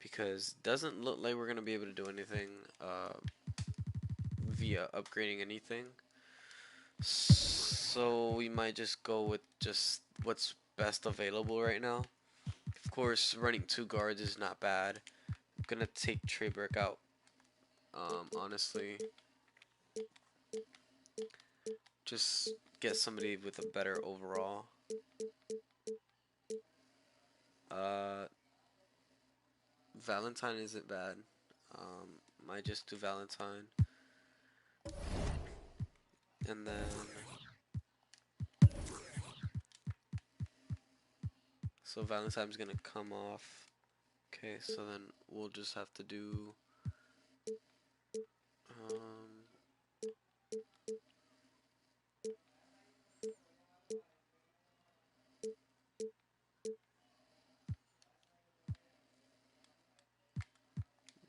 because it doesn't look like we're gonna be able to do anything via upgrading anything. So we might just go with just what's best available right now. Of course, running two guards is not bad. I'm gonna take Trey Burke out. Honestly, just get somebody with a better overall. Uh, Valentine isn't bad. Might just do Valentine, and then so Valentine's gonna come off. Okay, so then we'll just have to do. Um,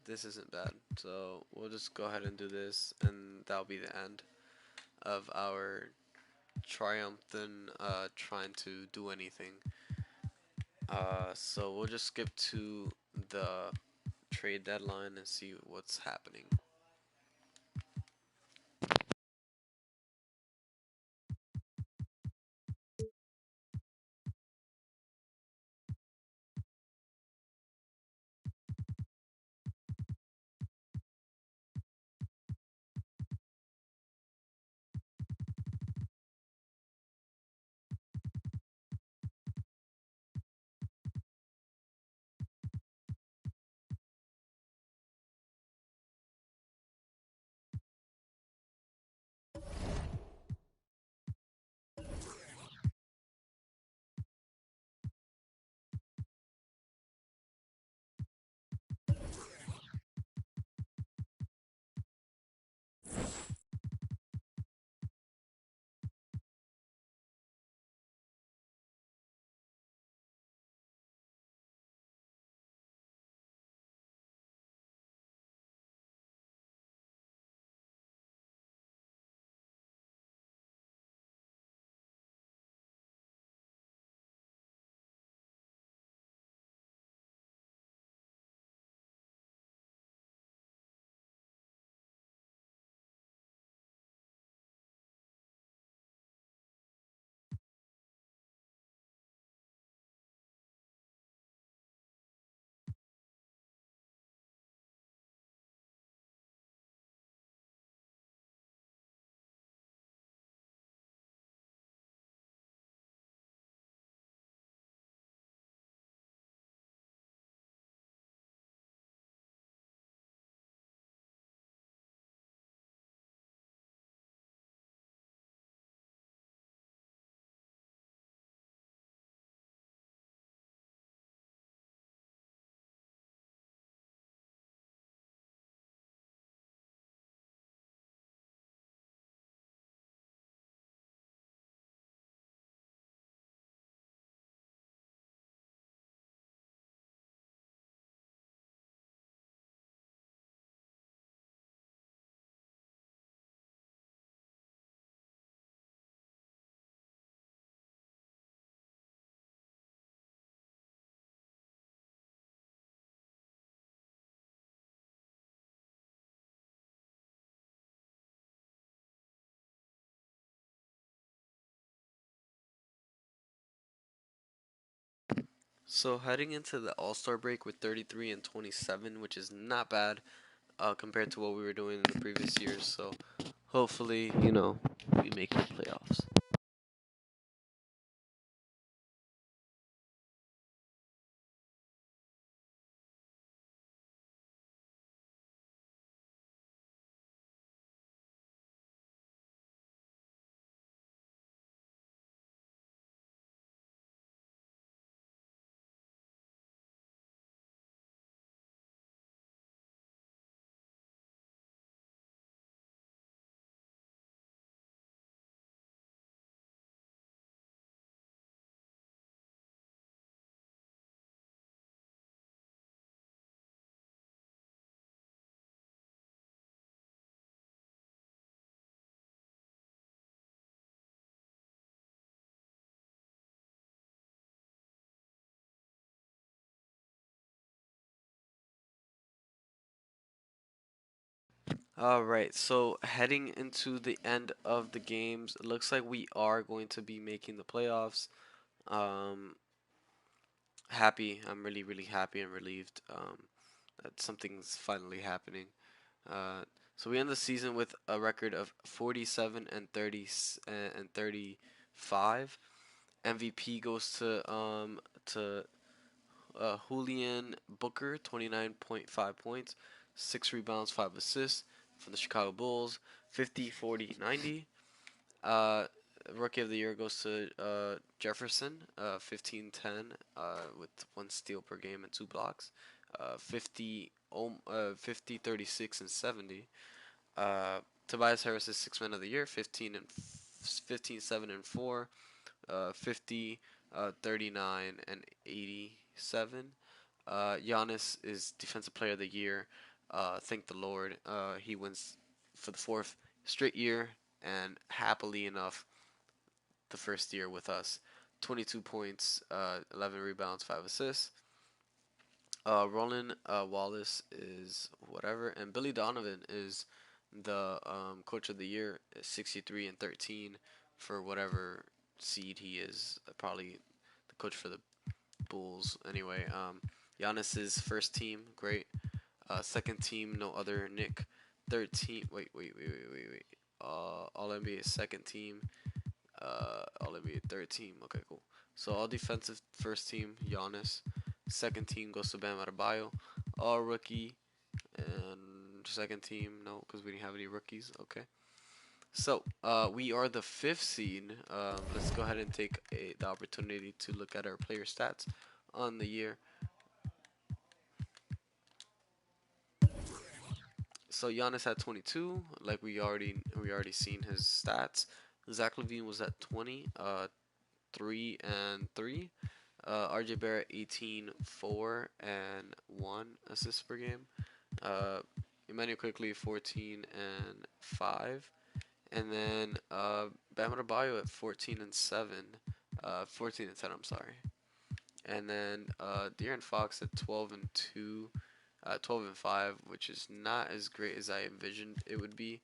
this isn't bad, so we'll just go ahead and do this, and that'll be the end of our triumph in trying to do anything. So we'll just skip to the trade deadline and see what's happening. So heading into the All-Star break with 33 and 27, which is not bad compared to what we were doing in the previous years. So hopefully, we make the playoffs. All right, so heading into the end of the games, it looks like we are going to be making the playoffs. Um, Happy, I'm really, really happy and relieved that something's finally happening. Uh, so we end the season with a record of 47 and 30 and 35. MVP goes to Julian Booker, 29.5 points, 6 rebounds, 5 assists for the Chicago Bulls, 50, 40, 90. Uh, Rookie of the Year goes to Jefferson, 15, 10, with 1 steal per game and 2 blocks, 50, 36, and 70. Tobias Harris is 6 Man of the Year, 15, 7, and 4, 50, 39, and 87. Giannis is Defensive Player of the Year. Thank the Lord. He wins for the 4th straight year, and happily enough, the first year with us. 22 points, 11 rebounds, 5 assists. Roland Wallace is whatever, and Billy Donovan is the Coach of the Year, 63 and 13 for whatever seed he is. Probably the coach for the Bulls. Anyway, Giannis's first team, great. Second team, no other. Nick, 13. Wait. All NBA second team. All NBA third team. Okay, cool. So all defensive first team, Giannis. Second team goes to Bam Adebayo. All rookie and second team, no, because we didn't have any rookies. Okay. So we are the 5th seed. Let's go ahead and take the opportunity to look at our player stats on the year. So Giannis had 22, like we already seen his stats. Zach LaVine was at 20, 3 and 3. RJ Barrett 18, 4 and 1 assists per game. Uh, Emmanuel Quickly 14 and 5. And then Bam Adebayo at 14 and 7. 14 and 10, I'm sorry. And then De'Aaron Fox at 12 and 2. 12 and 5, which is not as great as I envisioned it would be.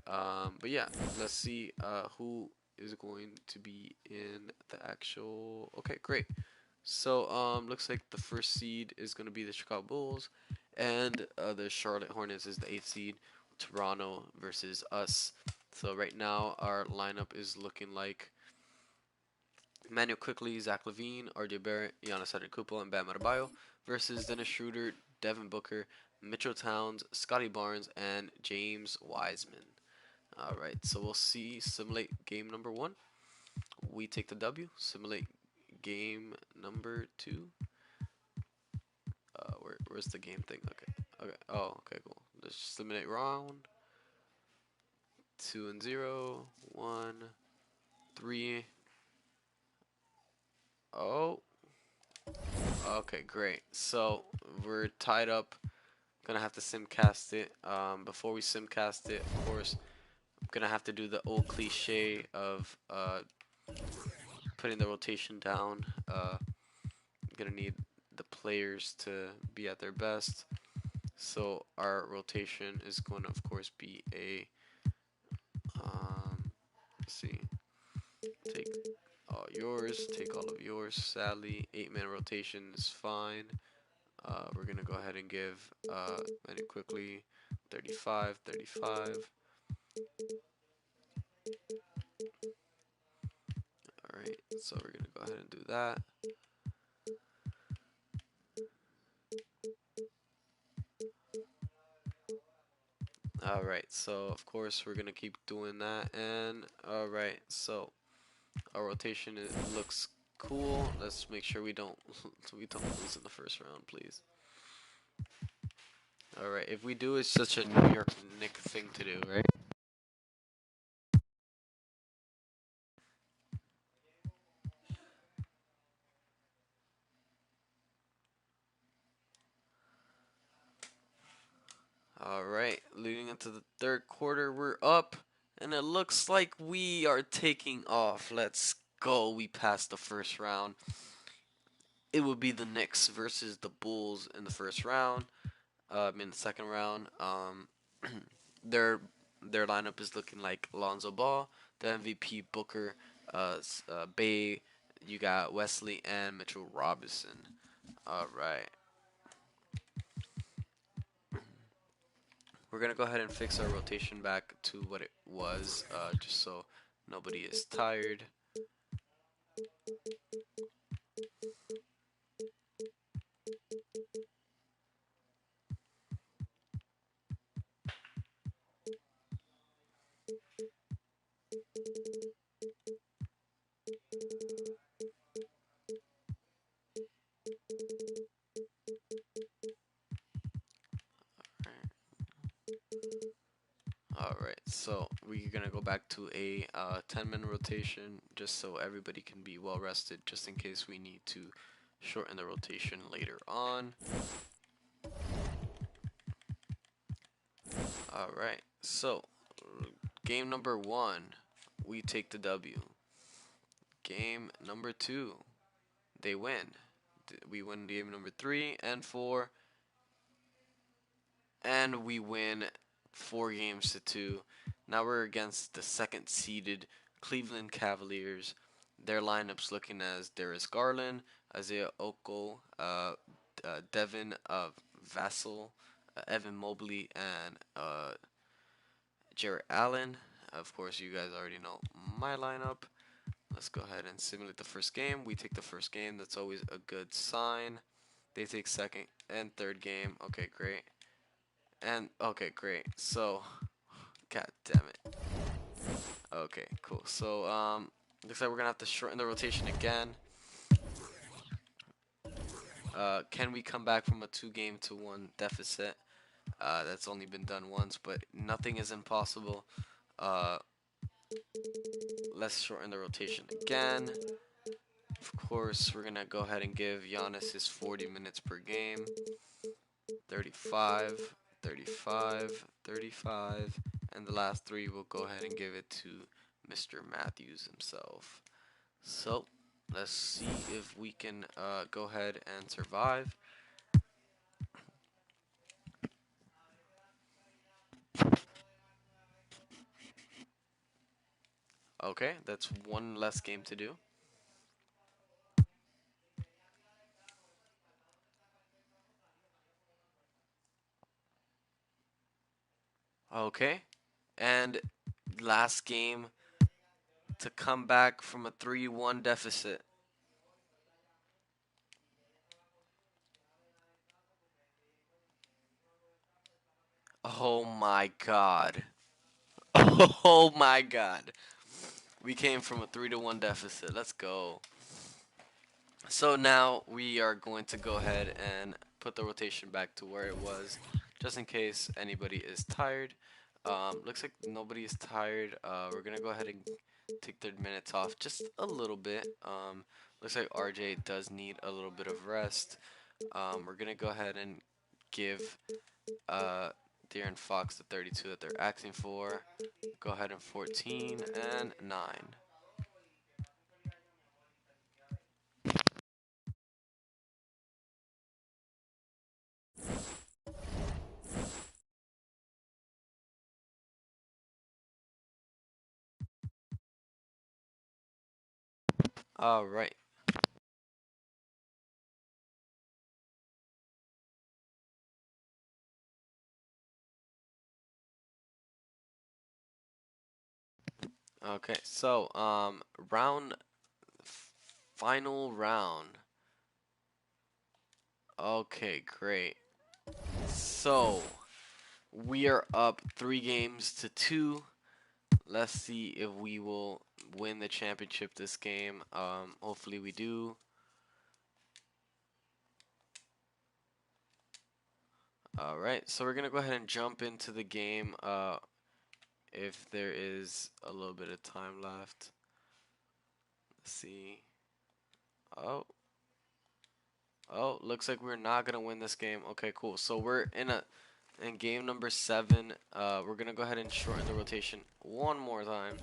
But yeah, let's see who is going to be in the actual. Okay, great. So looks like the first seed is going to be the Chicago Bulls, and the Charlotte Hornets is the 8th seed. Toronto versus us. So right now our lineup is looking like Emmanuel Quickly, Zach LaVine, RJ Barrett, Giannis Antetokounmpo, and Bam Adebayo versus Dennis Schroeder, Devin Booker, Mitchell Towns, Scotty Barnes, and James Wiseman. All right, so we'll simulate game number 1. We take the W. Simulate game number 2. Where's the game thing? Okay. Oh, okay, cool. Let's simulate round 2 and 0, 1, 3. Oh, okay, great. So we're tied up. Gonna have to simcast it. Before we simcast it, of course, I'm gonna have to do the old cliche of putting the rotation down. Gonna need the players to be at their best. So our rotation is going to, of course, be let's see, take, oh, yours. Take all of yours. Sadly, 8-man rotation is fine. We're gonna go ahead and give Manu quickly 35, 35. All right, so we're gonna go ahead and do that. All right, so of course we're gonna keep doing that, and all right, so our rotation looks cool. Let's make sure we don't we don't lose in the first round, please. All right, if we do, it's such a New York Knicks thing to do, right? All right, leading into the third quarter, we're up, and it looks like we are taking off. Let's go. We passed the first round. It would be the Knicks versus the Bulls in the first round. In the second round, their their lineup is looking like Lonzo Ball, the MVP Booker, Bay. You got Wesley and Mitchell Robinson. All right. We're gonna go ahead and fix our rotation back to what it was, just so nobody is tired. All right, so we're gonna go back to a 10-minute rotation, just so everybody can be well rested, just in case we need to shorten the rotation later on. All right, so game number 1, we take the W. Game number 2, they win. We win game number 3 and 4, and we win 4 games to 2. Now we're against the second seeded Cleveland Cavaliers. Their lineups looking as Darius Garland, Isaiah Oko, Devin Vassell, Evan Mobley, and Jarrett Allen. Of course, you guys already know my lineup. Let's go ahead and simulate the first game. We take the first game. That's always a good sign. They take second and third game. Okay, great. And okay, great. So, god damn it. Okay, cool. So, looks like we're gonna have to shorten the rotation again. Can we come back from a 2-game-to-1 deficit? That's only been done once, but nothing is impossible. Uh, let's shorten the rotation again. Of course, we're gonna go ahead and give Giannis his 40 minutes per game. 35, 35, 35, and the last 3 we'll go ahead and give it to Mr. Matthews himself. So, let's see if we can go ahead and survive. Okay, that's one less game to do. Okay, and last game to come back from a 3-1 deficit. Oh my god. Oh my god. We came from a 3-1 deficit. Let's go. So now we are going to go ahead and put the rotation back to where it was, just in case anybody is tired. Looks like nobody is tired. We're gonna go ahead and take 30 minutes off, just a little bit. Looks like RJ does need a little bit of rest. We're gonna go ahead and give De'Aaron Fox the 32 that they're asking for. Go ahead and 14 and 9. All right. Okay, so round final round. Okay, great. So we are up 3 games to 2. Let's see if we will win the championship this game. Hopefully we do. All right, so we're gonna go ahead and jump into the game. If there is a little bit of time left. Let's see. Oh. Oh, looks like we're not gonna win this game. Okay, cool. So we're in game number 7. We're gonna go ahead and shorten the rotation one more time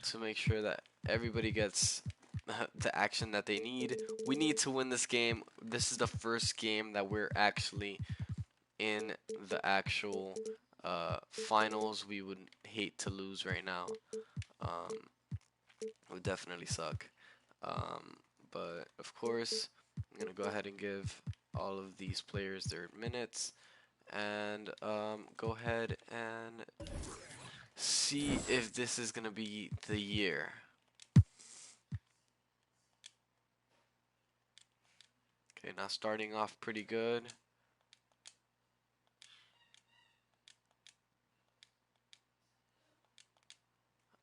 to make sure that everybody gets the action that they need. We need to win this game. This is the first game that we're actually in the actual finals. We would hate to lose right now. It would definitely suck. But of course, I'm gonna go ahead and give all of these players their minutes and go ahead and see if this is gonna be the year. Okay, now starting off pretty good.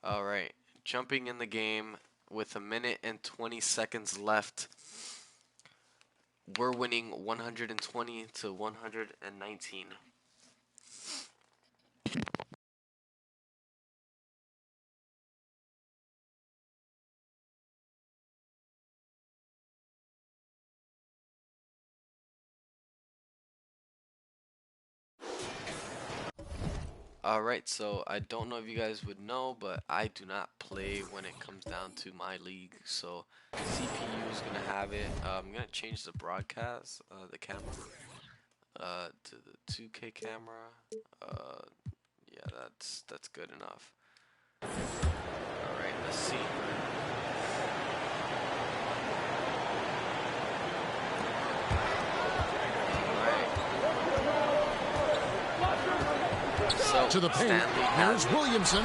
All right, jumping in the game with 1 minute and 20 seconds left. We're winning 120 to 119. Alright, so I don't know if you guys would know, but I do not play when it comes down to my league, so CPU is going to have it. I'm going to change the broadcast, the camera, to the 2K camera. Yeah, that's good enough. Alright, let's see. So, to the paint. Here's Williamson.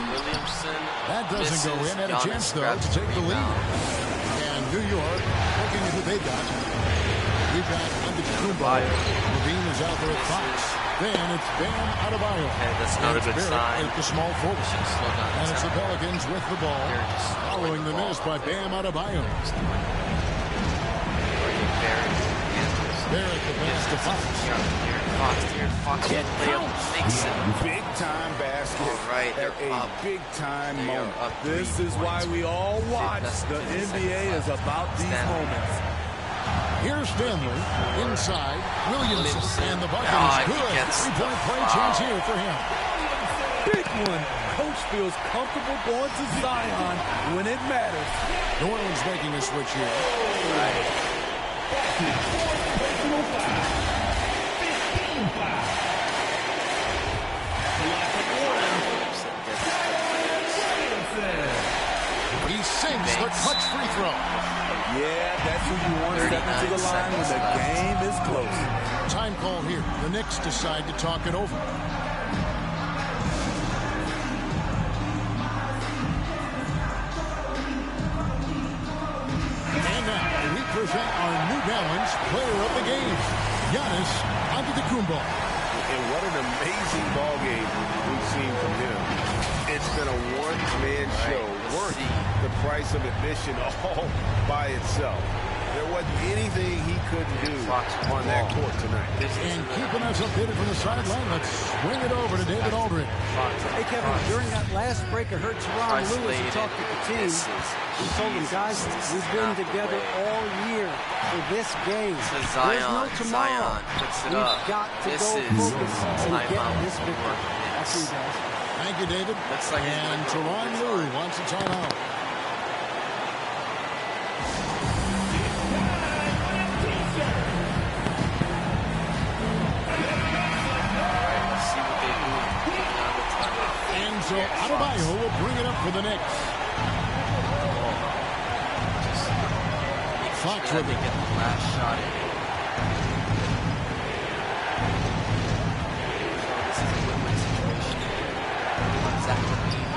That doesn't misses. go in. Had a Giannis chance, though, to take the lead. And New York, looking at who they got. We've got Antetokounmpo. Levine is out there at Fox. Then it's Bam Adebayo. Okay, that's not a good sign. At the small forward. And it's the Pelicans with the ball. Following the miss by Bam Adebayo. Barrett the pass to Fox. Fox makes it. Big time basket. All right, at a up. big time They moment. This is why we all watch. The NBA is about these moments. Here's Stanley inside. Williamson and the bucket is good. 3-point play chance here for him. Big one. Coach feels comfortable going to Zion when it matters. New Orleans making a switch here. Right. He sinks the clutch free throw. Yeah, that's who you want stepping to the line when the game is close. Time call here. The Knicks decide to talk it over. And now we present our New Balance player of the game, Giannis Antetokounmpo. And what an amazing ball game we've seen from him. It's been a one-man show, worth the price of admission all by itself. There wasn't anything he couldn't do on that court tonight. And keeping us updated from the sideline, let's swing it over to David Aldridge. Hey, Kevin, during that last break, I heard Teron Lewis talk to the team. He told them, guys, we've been together all year for this game. There's no tomorrow. We've got to go focus and get this victory. That's you guys. Thank you, David. And Teron Lewis wants a timeout. So Adebayo will bring it up for the Knicks. Knicks with they it. get the last shot in. So this is a win-win situation. Zach Levine,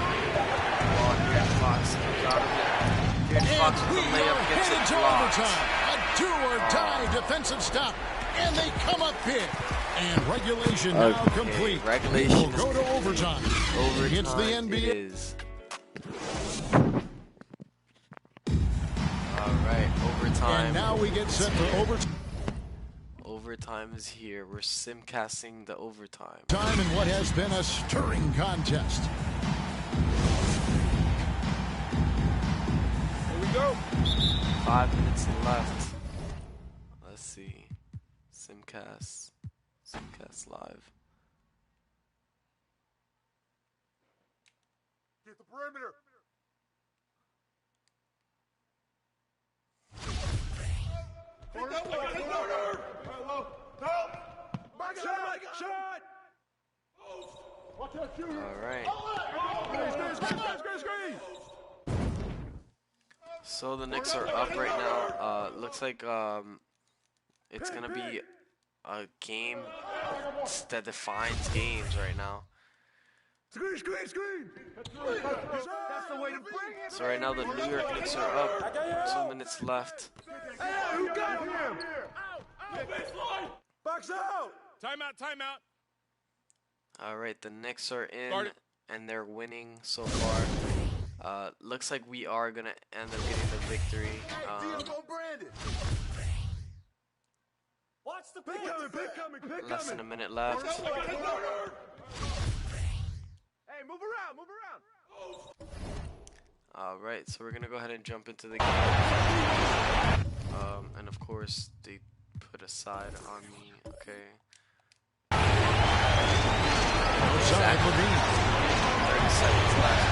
ball, De'Aaron Fox comes out of it. De'Aaron Fox with the layup gets it blocked. Overtime. A do-or-die defensive stop. And they come up big. And regulation now complete. Regulation will go to overtime. It's the NBA. It is. All right, overtime. And now we get set for overtime. Overtime is here. We're simcasting the overtime. Time in what has been a stirring contest. Here we go. 5 minutes left. Let's see. Simcast live. Get the perimeter. All right. So the Knicks are up right now. Looks like it's gonna be a game that defines games right now. So right now the New York Knicks are up. 2 minutes left. Box out. Timeout. All right, the Knicks are in and they're winning so far. Looks like we are gonna end up getting the victory. Less than a minute left. Hey, move around. All right, so we're gonna go ahead and jump into the game. And of course, they put a side on me. Okay. Exactly. 30 seconds left.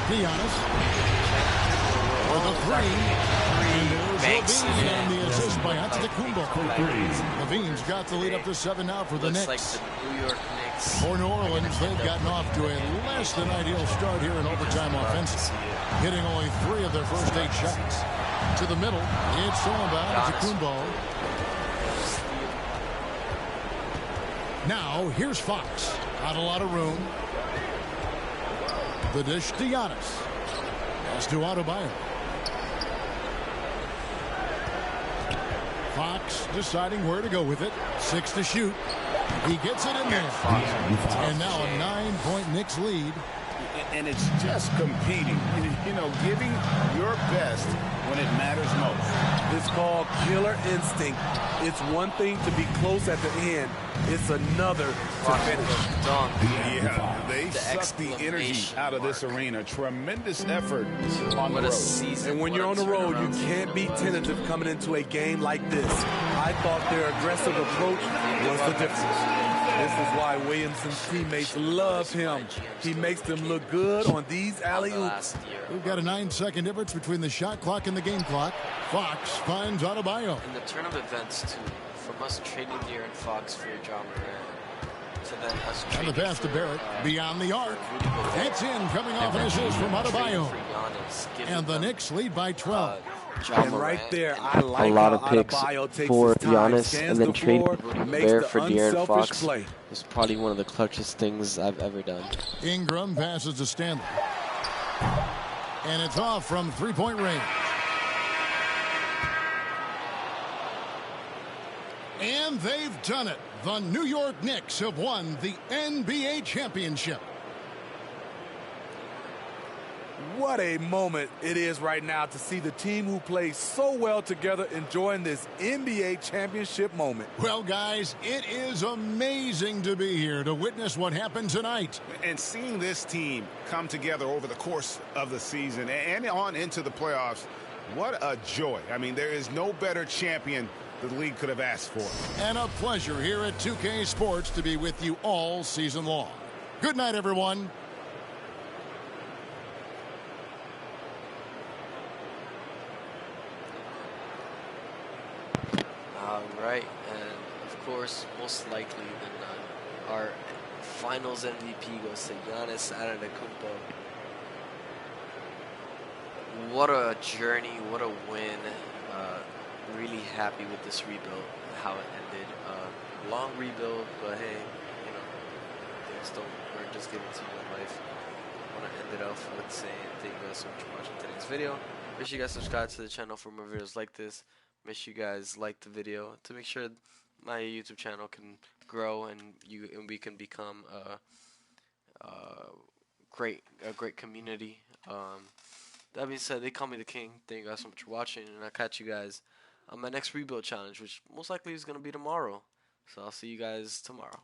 BWENOS for the three. And Banks there's Levine it and in. the assist by Antetokounmpo for three. Levine's got the lead up to 7 now for the Looks Knicks. like the New York Knicks. For New Orleans, they've gotten off to a less than ideal start here in overtime offensive, hitting only 3 of their first 8 shots. To the middle, it's all about Antetokounmpo. Now, here's Fox. Not a lot of room. The dish to Giannis. Pass to Adebayo. Fox deciding where to go with it. 6 to shoot. He gets it in there. And now a 9-point Knicks lead. And it's just competing, giving your best when it matters most. It's called killer instinct. It's one thing to be close at the end. It's another to finish. Yeah, they suck the energy out of this arena. Tremendous effort on the road. Season. And when you're on the road, you can't be tentative coming into a game like this. I thought their aggressive approach was the difference. This is why Williamson's teammates love him. He makes them look good on these alley-oops. We've got a 9-second difference between the shot clock and the game clock. Fox finds Adebayo. In the turn of events, too, from us trading De'Aaron Fox for John Moran to then us And trading the pass to Barrett beyond the arc. It's in, coming off an assist from Adebayo. And the Knicks lead by 12. And right there, I like a lot how of picks Adebayo takes for his time, Giannis scans and then the trading floor, Rudy makes Gobert the for De'Aaron unselfish Fox play. was probably one of the clutchest things I've ever done. Ingram passes to Stanley. And it's off from three-point range. And they've done it. The New York Knicks have won the NBA championship. What a moment it is right now to see the team who plays so well together enjoying this NBA championship moment. Well, guys, it is amazing to be here to witness what happened tonight. And seeing this team come together over the course of the season and on into the playoffs, what a joy. I mean, there is no better champion the league could have asked for. And a pleasure here at 2K Sports to be with you all season long. Good night, everyone. All right, and of course, most likely than not, our Finals MVP goes to Giannis Antetokounmpo. what a journey, what a win. Really happy with this rebuild, how it ended. Long rebuild, but hey, you know, we're just getting to you in life. I want to end it off with saying thank you guys so much for watching today's video. Make sure you guys subscribe to the channel for more videos like this. Make sure you guys like the video to make sure my YouTube channel can grow and we can become a great community. That being said, they call me the king. Thank you guys so much for watching, and I'll catch you guys on my next rebuild challenge, which most likely is going to be tomorrow. So I'll see you guys tomorrow.